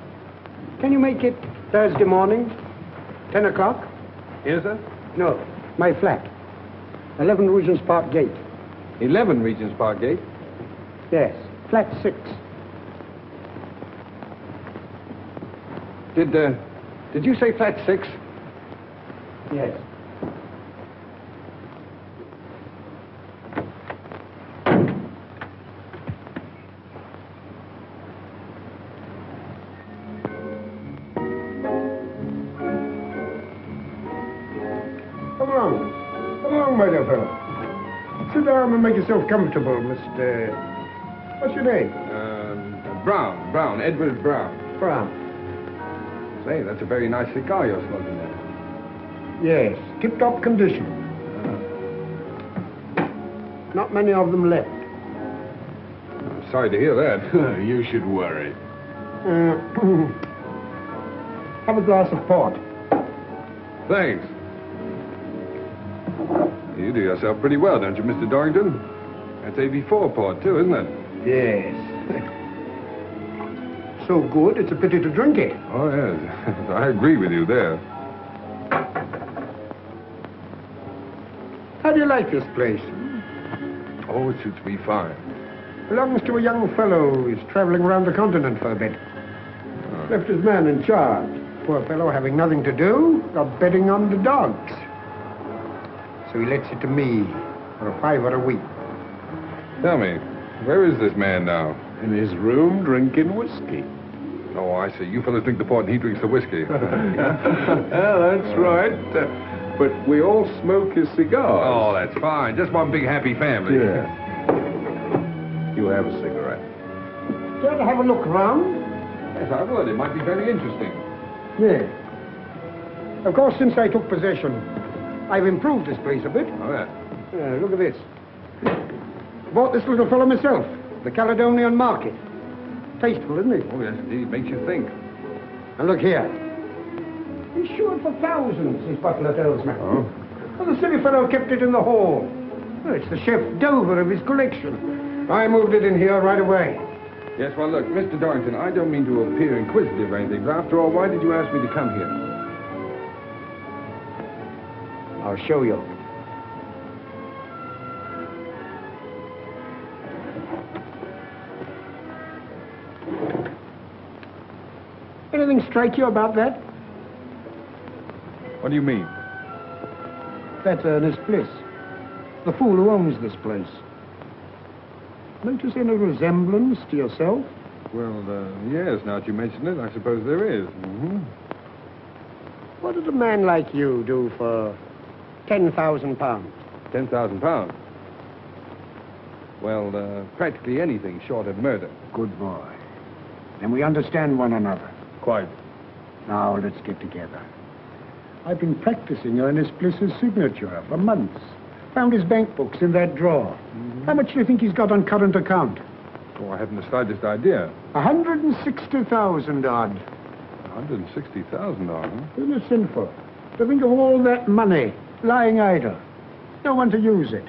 [SPEAKER 10] Can you make it Thursday morning, 10 o'clock?
[SPEAKER 1] Here, sir?
[SPEAKER 10] No, my flat. 11 Regent's Park Gate.
[SPEAKER 1] 11 Regent's Park Gate.
[SPEAKER 10] Yes, flat 6.
[SPEAKER 1] Did you say flat 6?
[SPEAKER 10] Yes.
[SPEAKER 4] Come along, my dear fellow. Sit down and make yourself comfortable, Mr... What's your name?
[SPEAKER 1] Brown, Edward Brown.
[SPEAKER 4] Brown.
[SPEAKER 1] Say, that's a very nice cigar you're smoking there.
[SPEAKER 4] Yes, tip-top condition. Not many of them left.
[SPEAKER 1] I'm sorry to hear that.
[SPEAKER 3] You should worry.
[SPEAKER 4] Have a glass of port.
[SPEAKER 1] Thanks. You do yourself pretty well, don't you, Mr. Dorrington? That's AB4 port, too, isn't it?
[SPEAKER 4] Yes. So good, it's a pity to drink it.
[SPEAKER 1] Oh, yes. I agree with you there.
[SPEAKER 4] How do you like this place?
[SPEAKER 1] Oh, it suits me fine.
[SPEAKER 4] Belongs to a young fellow who's traveling around the continent for a bit. Left his man in charge. Poor fellow having nothing to do, got betting on the dogs. So he lets it to me for a $5 a week.
[SPEAKER 1] Tell me, where is this man now?
[SPEAKER 3] In his room, drinking whiskey.
[SPEAKER 1] Oh, I see. You fellas drink the port and he drinks the whiskey.
[SPEAKER 3] That's right. But we all smoke his cigars.
[SPEAKER 1] Oh, that's fine. Just one big happy family.
[SPEAKER 3] Yeah. You have a cigarette.
[SPEAKER 4] Care to have a look round?
[SPEAKER 1] Yes, I would. It might be very interesting.
[SPEAKER 4] Yes. Of course, since I took possession, I've improved this place a bit.
[SPEAKER 1] Oh, yeah.
[SPEAKER 4] Look at this. Bought this little fellow myself, the Caledonian Market. Tasteful, isn't it?
[SPEAKER 1] Oh, yes, indeed. Makes you think.
[SPEAKER 4] And look here. Insured for thousands, his butler tells me.
[SPEAKER 1] Oh?
[SPEAKER 4] Well, the silly fellow kept it in the hall. Well, it's the chef d'oeuvre of his collection. I moved it in here right away.
[SPEAKER 1] Yes, well, look, Mr. Dorrington, I don't mean to appear inquisitive or anything, but after all, why did you ask me to come here?
[SPEAKER 4] I'll show you. Anything strike you about that?
[SPEAKER 1] What do you mean?
[SPEAKER 4] That's Ernest Bliss, the fool who owns this place. Notice any resemblance to yourself?
[SPEAKER 1] Well, yes, now that you mention it, I suppose there is. Mm-hmm.
[SPEAKER 4] What did a man like you do for £10,000?
[SPEAKER 1] £10,000? Well, practically anything short of murder.
[SPEAKER 4] Good boy. Then we understand one another.
[SPEAKER 1] Quite.
[SPEAKER 4] Now, let's get together. I've been practicing Ernest Bliss's signature for months. Found his bank books in that drawer. Mm-hmm. How much do you think he's got on current account?
[SPEAKER 1] Oh, I haven't the slightest idea.
[SPEAKER 4] 160,000 odd.
[SPEAKER 1] 160,000 odd, huh?
[SPEAKER 4] Isn't it sinful to think of all that money lying idle? No one to use it.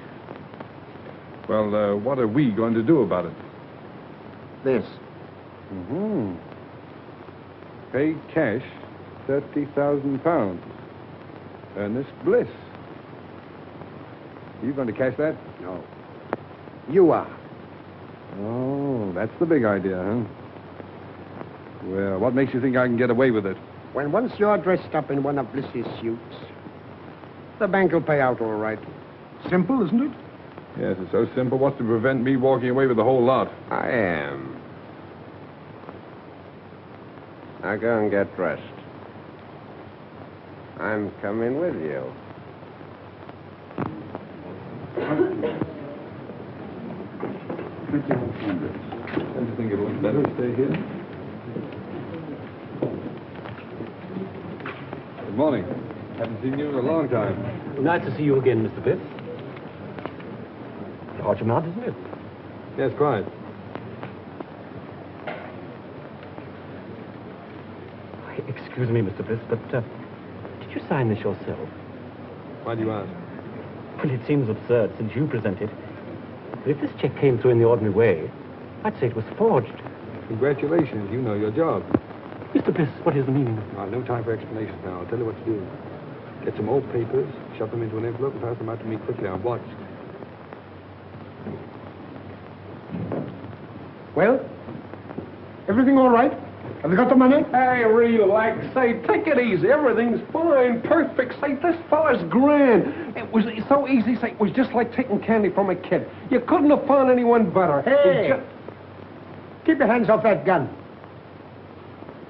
[SPEAKER 1] Well, what are we going to do about it?
[SPEAKER 4] This.
[SPEAKER 1] Mm-hmm. Pay cash £30,000. Ernest Bliss. You going to cash that?
[SPEAKER 4] No. You are.
[SPEAKER 1] Oh, that's the big idea, huh? Well, what makes you think I can get away with it?
[SPEAKER 4] When once you're dressed up in one of Bliss's suits, the bank will pay out all right. Simple, isn't it?
[SPEAKER 1] Yes, it's so simple. What's to prevent me walking away with the whole lot?
[SPEAKER 11] I am. Now go and get dressed. I'm coming with you.
[SPEAKER 1] Don't you think it would better stay here? Good morning. Haven't seen you in a long time.
[SPEAKER 2] Nice to see you again, Mr. Bliss. Large amount, isn't it?
[SPEAKER 1] Yes, quite.
[SPEAKER 2] Excuse me, Mr. Bliss, but did you sign this yourself?
[SPEAKER 1] Why do you ask?
[SPEAKER 2] Well, it seems absurd since you present it. But if this check came through in the ordinary way, I'd say it was forged.
[SPEAKER 1] Congratulations. You know your job.
[SPEAKER 2] Mr. Bliss, what is the meaning of...
[SPEAKER 1] I have no time for explanations now. I'll tell you what to do. Get some old papers, shove them into an envelope, and pass them out to me quickly. I'm watched.
[SPEAKER 4] Well, everything all right? Have you got the money?
[SPEAKER 10] Hey, relax. Say, take it easy. Everything's fine, perfect. Say, this fella's grand. It was so easy. Say, it was just like taking candy from a kid. You couldn't have found anyone better.
[SPEAKER 4] Hey! Keep your hands off that gun.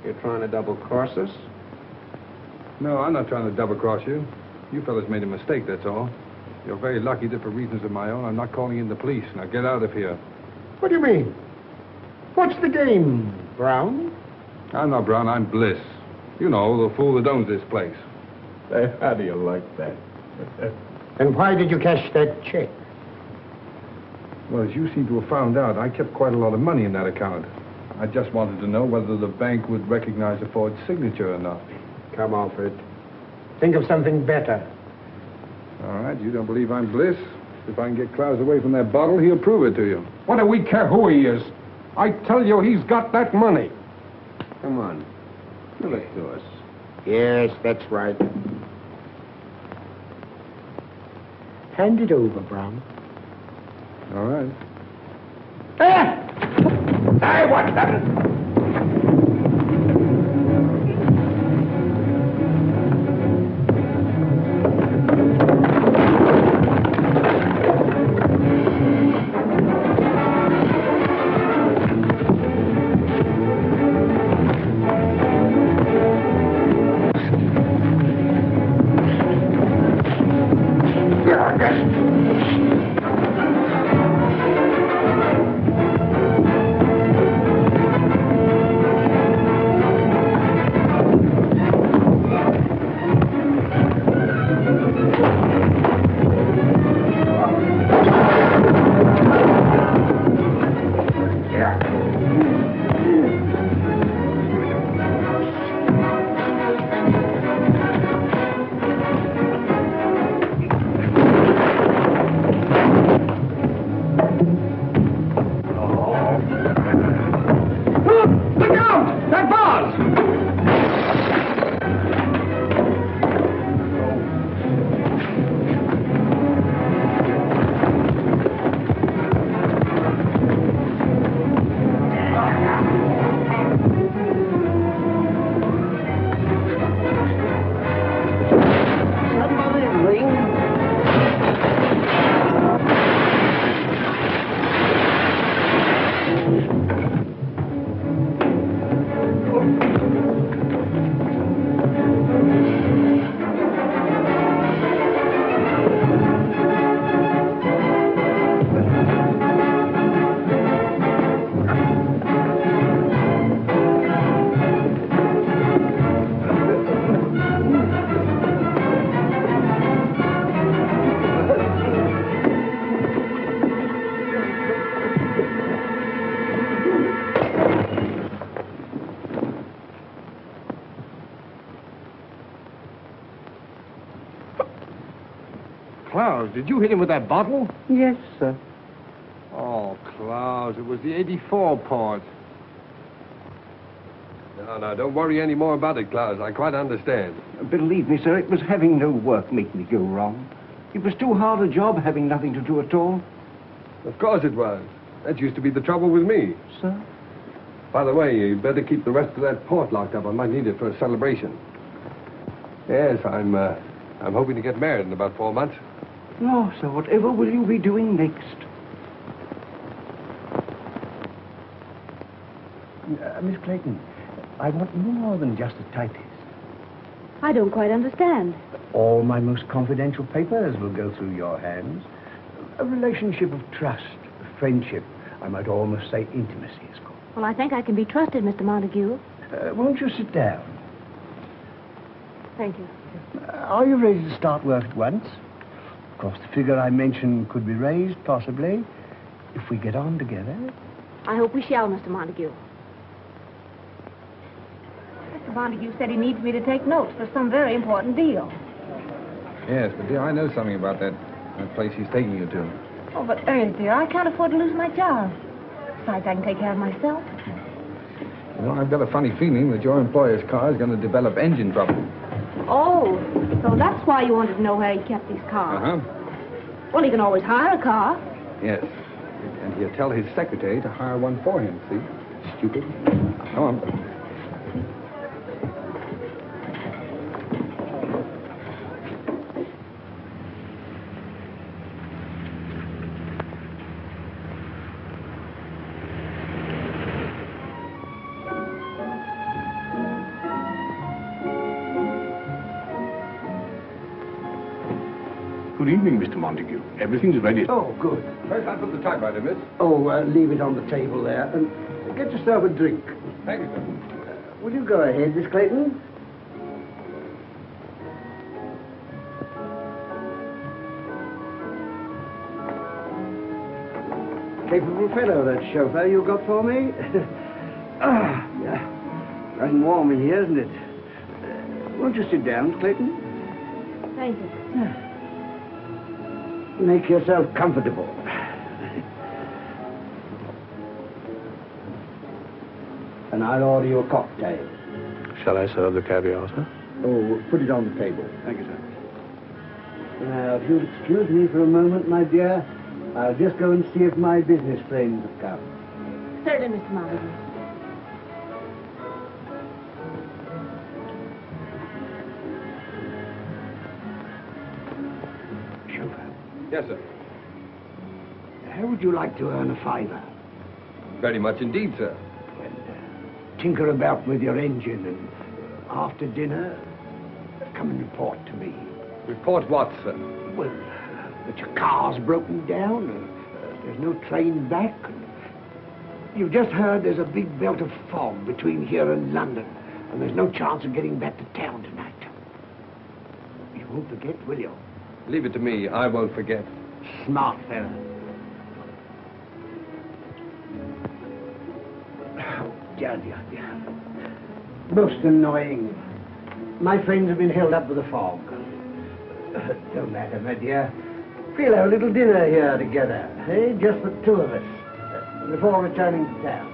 [SPEAKER 11] You're trying to double-cross us?
[SPEAKER 1] No, I'm not trying to double-cross you. You fellas made a mistake, that's all. You're very lucky that for reasons of my own, I'm not calling in the police. Now get out of here.
[SPEAKER 4] What do you mean? What's the game, Brown?
[SPEAKER 1] I'm not Brown, I'm Bliss. You know, the fool that owns this place.
[SPEAKER 11] Hey, how do you like that?
[SPEAKER 4] And why did you cash that check?
[SPEAKER 1] Well, as you seem to have found out, I kept quite a lot of money in that account. I just wanted to know whether the bank would recognize a forged signature or not.
[SPEAKER 4] Come, Alfred. Think of something better.
[SPEAKER 1] All right, you don't believe I'm Bliss? If I can get Klaus away from that bottle, he'll prove it to you.
[SPEAKER 10] What do we care who he is? I tell you, he's got that money.
[SPEAKER 11] Come on. Give it to us.
[SPEAKER 4] Yes, that's right. Hand it over, Brown.
[SPEAKER 1] All right.
[SPEAKER 10] Hey, what's that?
[SPEAKER 4] Klaus, did you hit him with that bottle?
[SPEAKER 6] Yes, sir.
[SPEAKER 1] Oh, Klaus, it was the 84 part. No, don't worry any more about it, Klaus. I quite understand.
[SPEAKER 6] Believe me, sir, it was having no work make me go wrong. It was too hard a job having nothing to do at all.
[SPEAKER 1] Of course it was. That used to be the trouble with me.
[SPEAKER 6] Sir?
[SPEAKER 1] By the way, you better keep the rest of that port locked up. I might need it for a celebration. Yes, I'm hoping to get married in about 4 months.
[SPEAKER 6] No, sir, whatever will you be doing next? Miss Clayton, I want more than just a typist.
[SPEAKER 5] I don't quite understand.
[SPEAKER 6] All my most confidential papers will go through your hands. A relationship of trust, friendship, I might almost say intimacy is called.
[SPEAKER 5] Well, I think I can be trusted, Mr. Montague.
[SPEAKER 6] Won't you sit down?
[SPEAKER 5] Thank you.
[SPEAKER 6] Are you ready to start work at once? Of course, the figure I mentioned could be raised, possibly, if we get on together.
[SPEAKER 5] I hope we shall, Mr. Montague. Mr. Montague said he needs me to take notes for some very important deal.
[SPEAKER 1] Yes, but dear, I know something about that place he's taking you to.
[SPEAKER 5] Oh, but Ernest, dear, I can't afford to lose my job. Besides, I can take care of myself.
[SPEAKER 1] You know, I've got a funny feeling that your employer's car is going to develop engine trouble.
[SPEAKER 5] Oh, so that's why you wanted to know where he kept his car.
[SPEAKER 1] Uh-huh.
[SPEAKER 5] Well, he can always hire a car.
[SPEAKER 1] Yes. And he'll tell his secretary to hire one for him, see? Stupid. Come on.
[SPEAKER 4] Good evening, Mr. Montague. Everything's ready.
[SPEAKER 6] Oh, good.
[SPEAKER 1] First, I'll put the typewriter, miss.
[SPEAKER 6] Oh, leave it on the table there. And get yourself a drink.
[SPEAKER 1] Thank you, sir.
[SPEAKER 6] Will you go ahead, Miss Clayton? Capable fellow, that chauffeur you got for me. Yeah. Nice and warm in here, isn't it? Won't you sit down, Clayton?
[SPEAKER 5] Thank you.
[SPEAKER 6] Make yourself comfortable. And I'll order you a cocktail.
[SPEAKER 4] Shall I serve the caviar, sir?
[SPEAKER 6] Oh, put it on the table.
[SPEAKER 4] Thank you, sir.
[SPEAKER 6] Now, if you'll excuse me for a moment, my dear, I'll just go and see if my business friends have come.
[SPEAKER 5] Certainly, Mr. Montague.
[SPEAKER 6] Chauffeur,
[SPEAKER 1] Yes, sir.
[SPEAKER 6] how would you like to earn a fiver?
[SPEAKER 1] Very much indeed, sir.
[SPEAKER 6] Well, tinker about with your engine, and after dinner, come and report to me.
[SPEAKER 1] Report what, sir?
[SPEAKER 6] Well, that your car's broken down, and there's no train back. And you've just heard there's a big belt of fog between here and London, and there's no chance of getting back to town tonight. You won't forget, will you?
[SPEAKER 1] Leave it to me. I won't forget.
[SPEAKER 6] Smart fella. Oh, dear. Most annoying. My friends have been held up with the fog. Don't matter, my dear. We'll have a little dinner here together, eh? Just the two of us, before returning to town.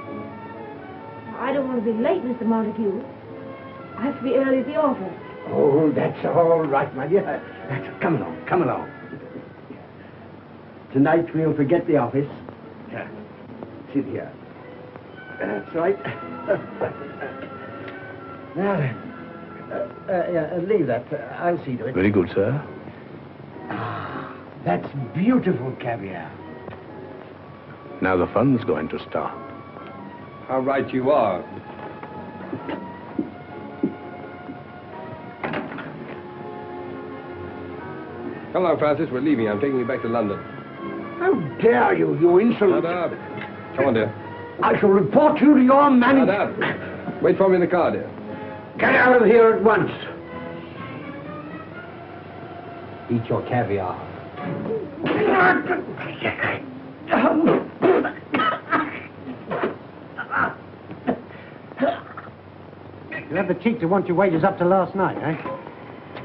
[SPEAKER 5] I don't want to be late, Mr. Montague. I have to be early at the office.
[SPEAKER 6] Oh, that's all right, my dear. Come along. Tonight we'll forget the office. Sit here. That's right. Now then, leave that. I'll see to it.
[SPEAKER 4] Very good, sir.
[SPEAKER 6] Ah, that's beautiful caviar.
[SPEAKER 4] Now the fun's going to start.
[SPEAKER 1] How right you are. Come on, Francis. We're leaving. I'm taking you back to London.
[SPEAKER 6] How dare you, you insolent...
[SPEAKER 1] Shut up. Come on, dear.
[SPEAKER 6] I shall report you to your manager.
[SPEAKER 1] Shut up. Wait for me in the car, dear.
[SPEAKER 6] Get out of here at once. Eat your caviar.
[SPEAKER 9] You have the cheek to want your wages up to last night, eh?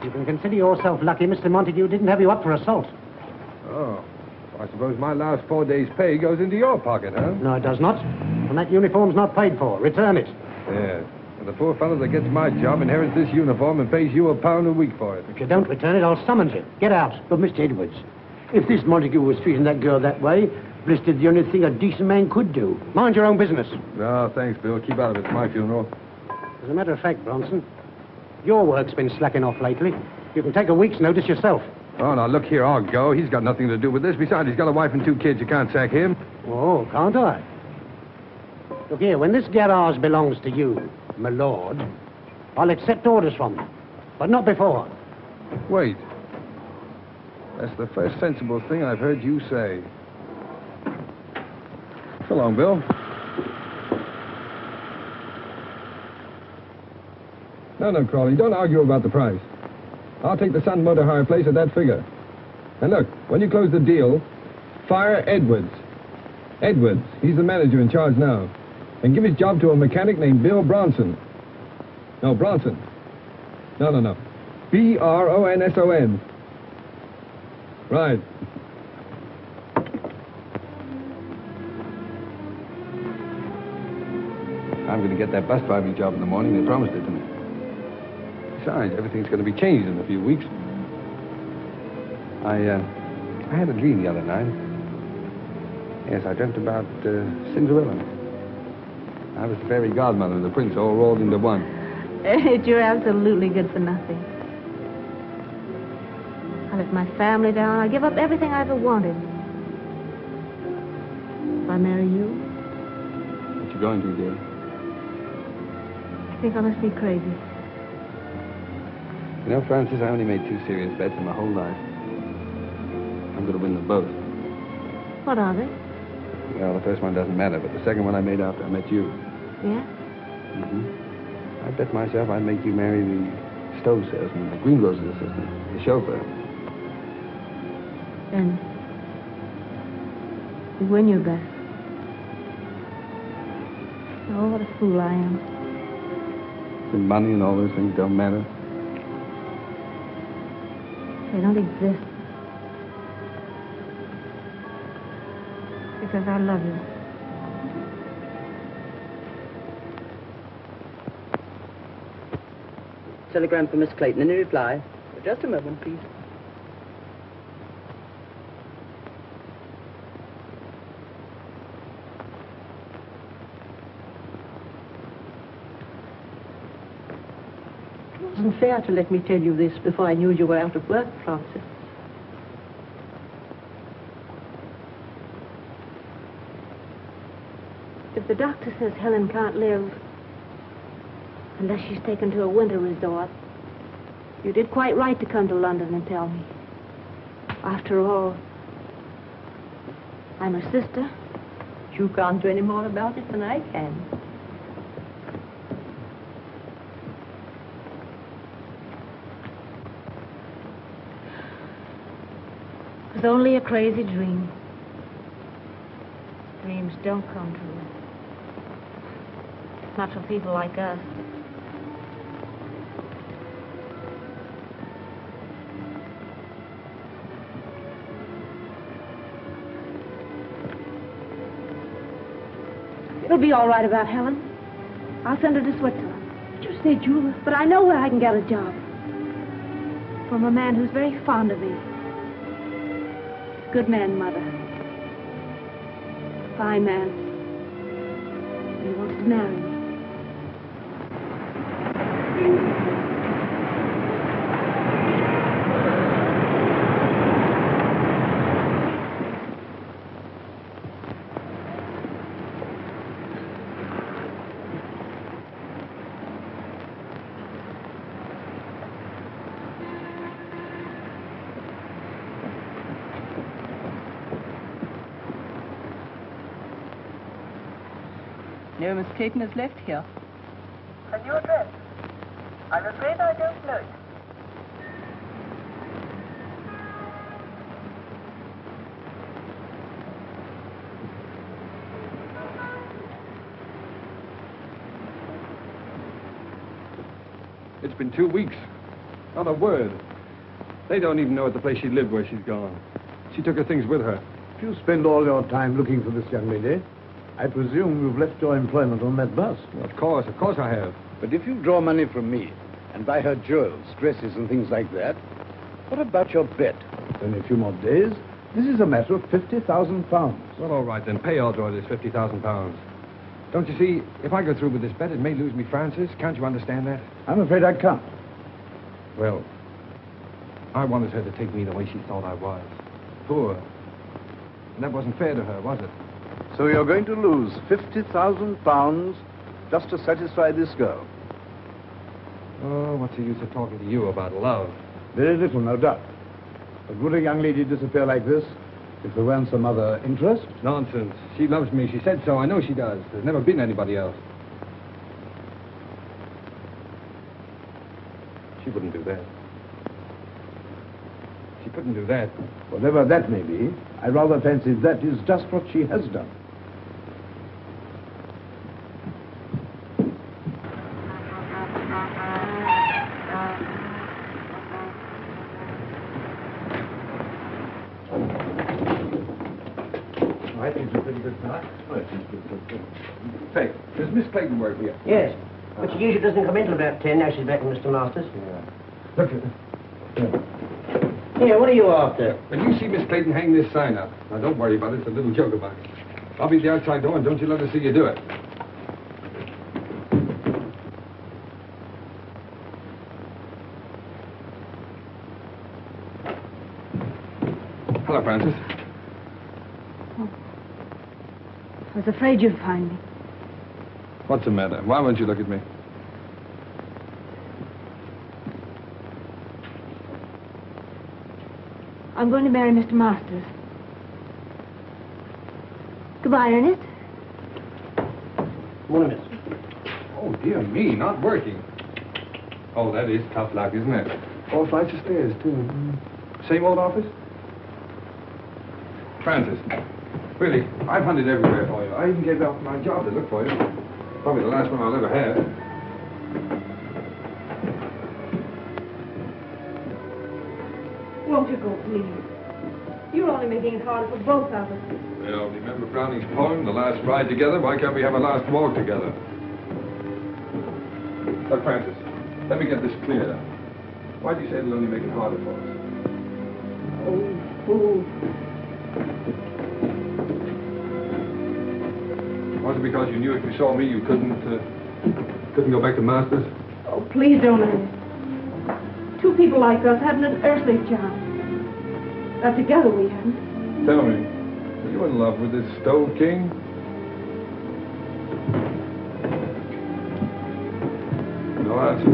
[SPEAKER 9] You can consider yourself lucky Mr. Montague didn't have you up for assault.
[SPEAKER 1] Oh. I suppose my last 4 days' pay goes into your pocket, huh?
[SPEAKER 6] No, it does not. And that uniform's not paid for. Return it.
[SPEAKER 1] Yeah. And the poor fellow that gets my job inherits this uniform and pays you £1 a week for it.
[SPEAKER 6] If you don't return it, I'll summons you. Get out.
[SPEAKER 10] But, Mr. Edwards, if this Montague was treating that girl that way, Bliss did the only thing a decent man could do.
[SPEAKER 6] Mind your own business.
[SPEAKER 1] No, thanks, Bill. Keep out of it. It's my funeral.
[SPEAKER 6] As a matter of fact, Bronson, your work's been slacking off lately. You can take a week's notice yourself.
[SPEAKER 1] Oh, now, look here. I'll go. He's got nothing to do with this. Besides, he's got a wife and 2 kids. You can't sack him.
[SPEAKER 6] Oh, can't I? Look here, when this garage belongs to you, my lord, I'll accept orders from you. But not before.
[SPEAKER 1] Wait. That's the first sensible thing I've heard you say. So long, Bill. No, Crawley, don't argue about the price. I'll take the Sun Motor Hire place at that figure. And look, when you close the deal, fire Edwards. Edwards, he's the manager in charge now. And give his job to a mechanic named Bill Bronson. No, Bronson. No. B-R-O-N-S-O-N. Right. I'm going to get that bus driving job in the morning. They promised it to me. Besides, everything's going to be changed in a few weeks. I had a dream the other night. Yes, I dreamt about Cinderella. I was the fairy godmother and the prince all rolled into one.
[SPEAKER 5] You're absolutely good for nothing. I let my family down. I give up everything I ever wanted. If I marry you?
[SPEAKER 1] What you going to, dear?
[SPEAKER 5] I think I must be crazy.
[SPEAKER 1] You know, Francis, I only made 2 serious bets in my whole life. I'm going to win them both.
[SPEAKER 5] What are they?
[SPEAKER 1] Well, the first one doesn't matter, but the second one I made after I met you.
[SPEAKER 5] Yeah?
[SPEAKER 1] Mm-hmm. I bet myself I'd make you marry the stove salesman, the greengrocer's assistant, the chauffeur.
[SPEAKER 5] Then you win your bet. Oh, what a fool I am.
[SPEAKER 1] The money and all those things don't matter.
[SPEAKER 5] They don't exist. Because I love you.
[SPEAKER 12] Telegram for Miss Clayton. Any reply? Just a moment, please. It wasn't fair to let me tell you this before I knew you were out of work, Francis.
[SPEAKER 5] If the doctor says Helen can't live unless she's taken to a winter resort, you did quite right to come to London and tell me. After all, I'm her sister.
[SPEAKER 12] You can't do any more about it than I can.
[SPEAKER 5] It was only a crazy dream. Dreams don't come true. Not for people like us. It'll be all right about Helen. I'll send her to Switzerland.
[SPEAKER 12] Did you say Julia?
[SPEAKER 5] But I know where I can get a job. From a man who's very fond of me. Good man, Mother. Fine man. He wants to marry me.
[SPEAKER 12] No, Miss Clayton has left here.
[SPEAKER 13] A new address? I'm afraid I don't know it.
[SPEAKER 1] It's been 2 weeks. Not a word. They don't even know at the place she lived where she's gone. she took her things with her.
[SPEAKER 3] If you spend all your time looking for this young lady, I presume you've left your employment on that bus.
[SPEAKER 1] Well, of course I have.
[SPEAKER 3] But if you draw money from me and buy her jewels, dresses, and things like that, what about your bet? Only a few more days. This is a matter of £50,000.
[SPEAKER 1] Well, all right, then. Pay Aldroyd this £50,000. Don't you see, if I go through with this bet, it may lose me Frances. Can't you understand that?
[SPEAKER 3] I'm afraid I can't.
[SPEAKER 1] Well, I wanted her to take me the way she thought I was. Poor. And that wasn't fair to her, was it?
[SPEAKER 3] So you're going to lose £50,000 just to satisfy this girl?
[SPEAKER 1] Oh, what's the use of talking to you about love?
[SPEAKER 3] Very little, no doubt. But would a young lady disappear like this if there weren't some other interest?
[SPEAKER 1] Nonsense. She loves me. She said so. I know she does. There's never been anybody else. She wouldn't do that. She couldn't do that.
[SPEAKER 3] Whatever that may be, I rather fancy that is just what she has done.
[SPEAKER 1] I think it's a pretty good start. Say, does Miss Clayton work here?
[SPEAKER 6] Yes, but she usually doesn't come in till about 10. Now she's back with Mr. Masters.
[SPEAKER 1] Yeah. Look at her.
[SPEAKER 6] Here, what are you after?
[SPEAKER 1] When you see Miss Clayton hang this sign up, now don't worry about it. It's a little joke about it. I'll be at the outside door, and don't you let her see you do it. Hello, Frances.
[SPEAKER 5] I was afraid you'd find me.
[SPEAKER 1] What's the matter? Why won't you look at me?
[SPEAKER 5] I'm going to marry Mr. Masters. Goodbye, Ernest.
[SPEAKER 6] Morning, miss.
[SPEAKER 1] Oh, dear me, not working. Oh, that is tough luck, isn't it? 4 flights of stairs, too. Same old office? Frances, really, I've hunted everywhere for you. I even gave up my job to look for you. Probably the last one I'll ever have.
[SPEAKER 12] Won't you go, please? You're only making it harder for both of us.
[SPEAKER 1] Well, remember Browning's poem, The Last Ride Together? Why can't we have a last walk together? Look, Frances, let me get this clear. Why do you say it'll only make it harder for us? Was it because you knew if you saw me you couldn't go back to Masters?
[SPEAKER 12] Oh, please don't, Ernest. Two people like us haven't an earthly chance. Not together we haven't.
[SPEAKER 1] Tell me, are you in love with this Stove King? No answer.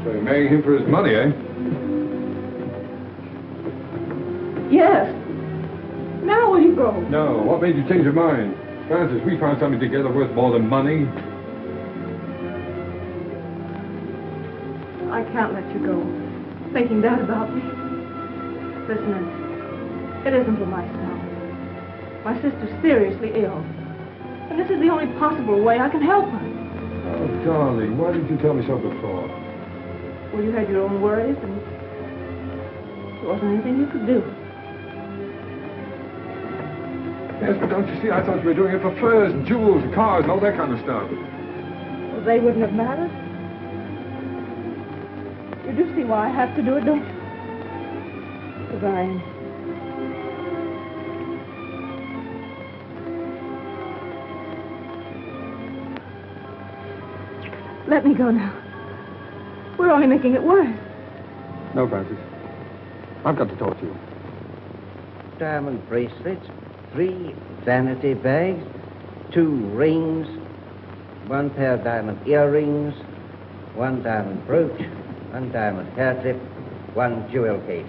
[SPEAKER 1] So you're marrying him for his money, eh?
[SPEAKER 12] Yes. Now will you go?
[SPEAKER 1] No. What made you change your mind? Frances, we found something together worth more than money.
[SPEAKER 12] I can't let you go. Thinking that about me. Listen, Ernest, it isn't for myself. My sister's seriously ill. And this is the only possible way I can help her.
[SPEAKER 1] Oh, darling, why didn't you tell me so before?
[SPEAKER 12] Well, you had your own worries, and there wasn't anything you could do.
[SPEAKER 1] Yes, but don't you see, I thought you were doing it for furs and jewels and cars and all that kind of stuff.
[SPEAKER 12] Well, they wouldn't have mattered. You do see why I have to do it, don't you? Goodbye, Ernest. Let me go now. We're only making it worse.
[SPEAKER 1] No, Frances. I've got to talk to you.
[SPEAKER 6] Diamond bracelets, 3 vanity bags, 2 rings, 1 pair of diamond earrings, 1 diamond brooch, 1 diamond hair clip, 1 jewel case.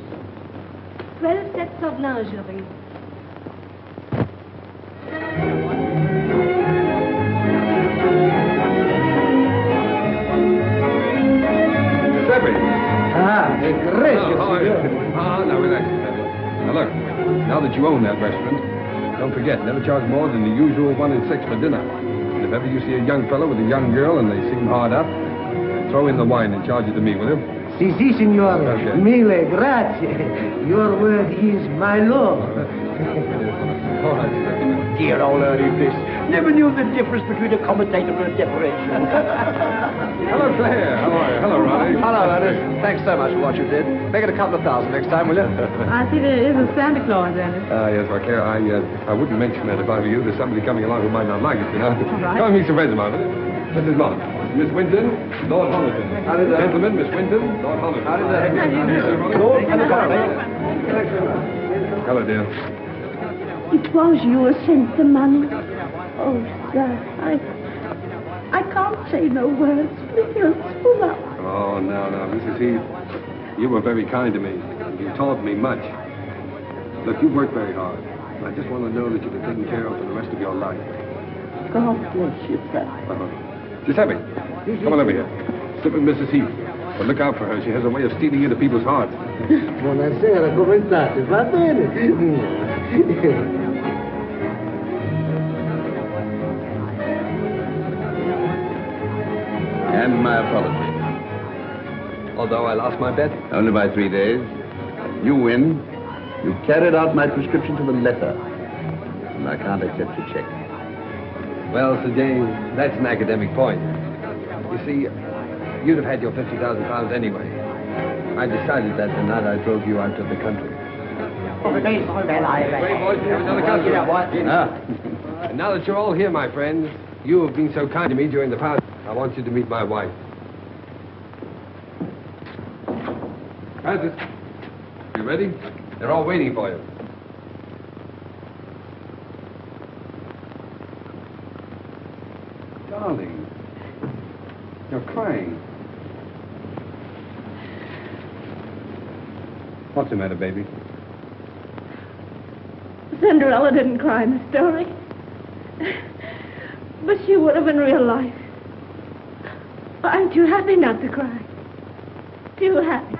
[SPEAKER 5] 12 sets of lingerie.
[SPEAKER 1] Now relax, Giuseppe. Now look, now that you own that restaurant, don't forget, never charge more than the usual 1 and 6 for dinner. And if ever you see a young fellow with a young girl and they seem hard up, throw in the wine and charge it to me, will you?
[SPEAKER 6] Si, signore.
[SPEAKER 1] Okay.
[SPEAKER 6] Mille grazie. Your word is my law.
[SPEAKER 1] All right.
[SPEAKER 6] Dear old Ernie Bliss. Never knew the difference between a commentator and a decoration.
[SPEAKER 1] Hello, Claire. How are you? Hello, Ronnie.
[SPEAKER 14] Hello, Ernest. Thanks so much for what you did. Make it a couple of thousand next time, will you?
[SPEAKER 12] I see there is a Santa Claus, Ernest.
[SPEAKER 1] Yes, well, Claire, I wouldn't mention that if I were you. There's somebody coming along who might not like it, you know.
[SPEAKER 12] All right.
[SPEAKER 1] Come and meet some friends of mine, will you? Mrs. Mott, Miss Winton, Lord Homerton.
[SPEAKER 14] How did that?
[SPEAKER 1] Gentlemen, Miss Winton, Lord Homerton.
[SPEAKER 14] How did that?
[SPEAKER 1] Lord
[SPEAKER 14] Homerton.
[SPEAKER 1] Hello, dear.
[SPEAKER 7] It was you who sent the money. Oh, sir, I can't say no words. You're full up.
[SPEAKER 1] Oh, no, Mrs. Heath. You were very kind to me. You taught me much. Look, you worked very hard. I just want to know that you've been taken care of for the rest of your life.
[SPEAKER 7] God bless you, sir.
[SPEAKER 1] Giuseppe, come on over here. Sit with Mrs. Heath. But look out for her. She has a way of stealing into people's hearts.
[SPEAKER 6] Buonasera, come state? Va bene?
[SPEAKER 3] And my apology.
[SPEAKER 1] Although I lost my bet.
[SPEAKER 3] Only by 3 days. You win. You carried out my prescription to the letter. And I can't accept your check.
[SPEAKER 1] Well, Sir James, that's an academic point. You see, you'd have had your £50,000 anyway. I decided that the night I drove you out of the country.
[SPEAKER 6] Great
[SPEAKER 1] boys, we have another customer. And now that you're all here, my friends, you have been so kind to me during the past. I want you to meet my wife. Francis, you ready? They're all waiting for you. Darling, you're crying. What's the matter, baby?
[SPEAKER 12] Cinderella didn't cry in the story. But she would have in real life. Aren't you happy not to cry? Too happy.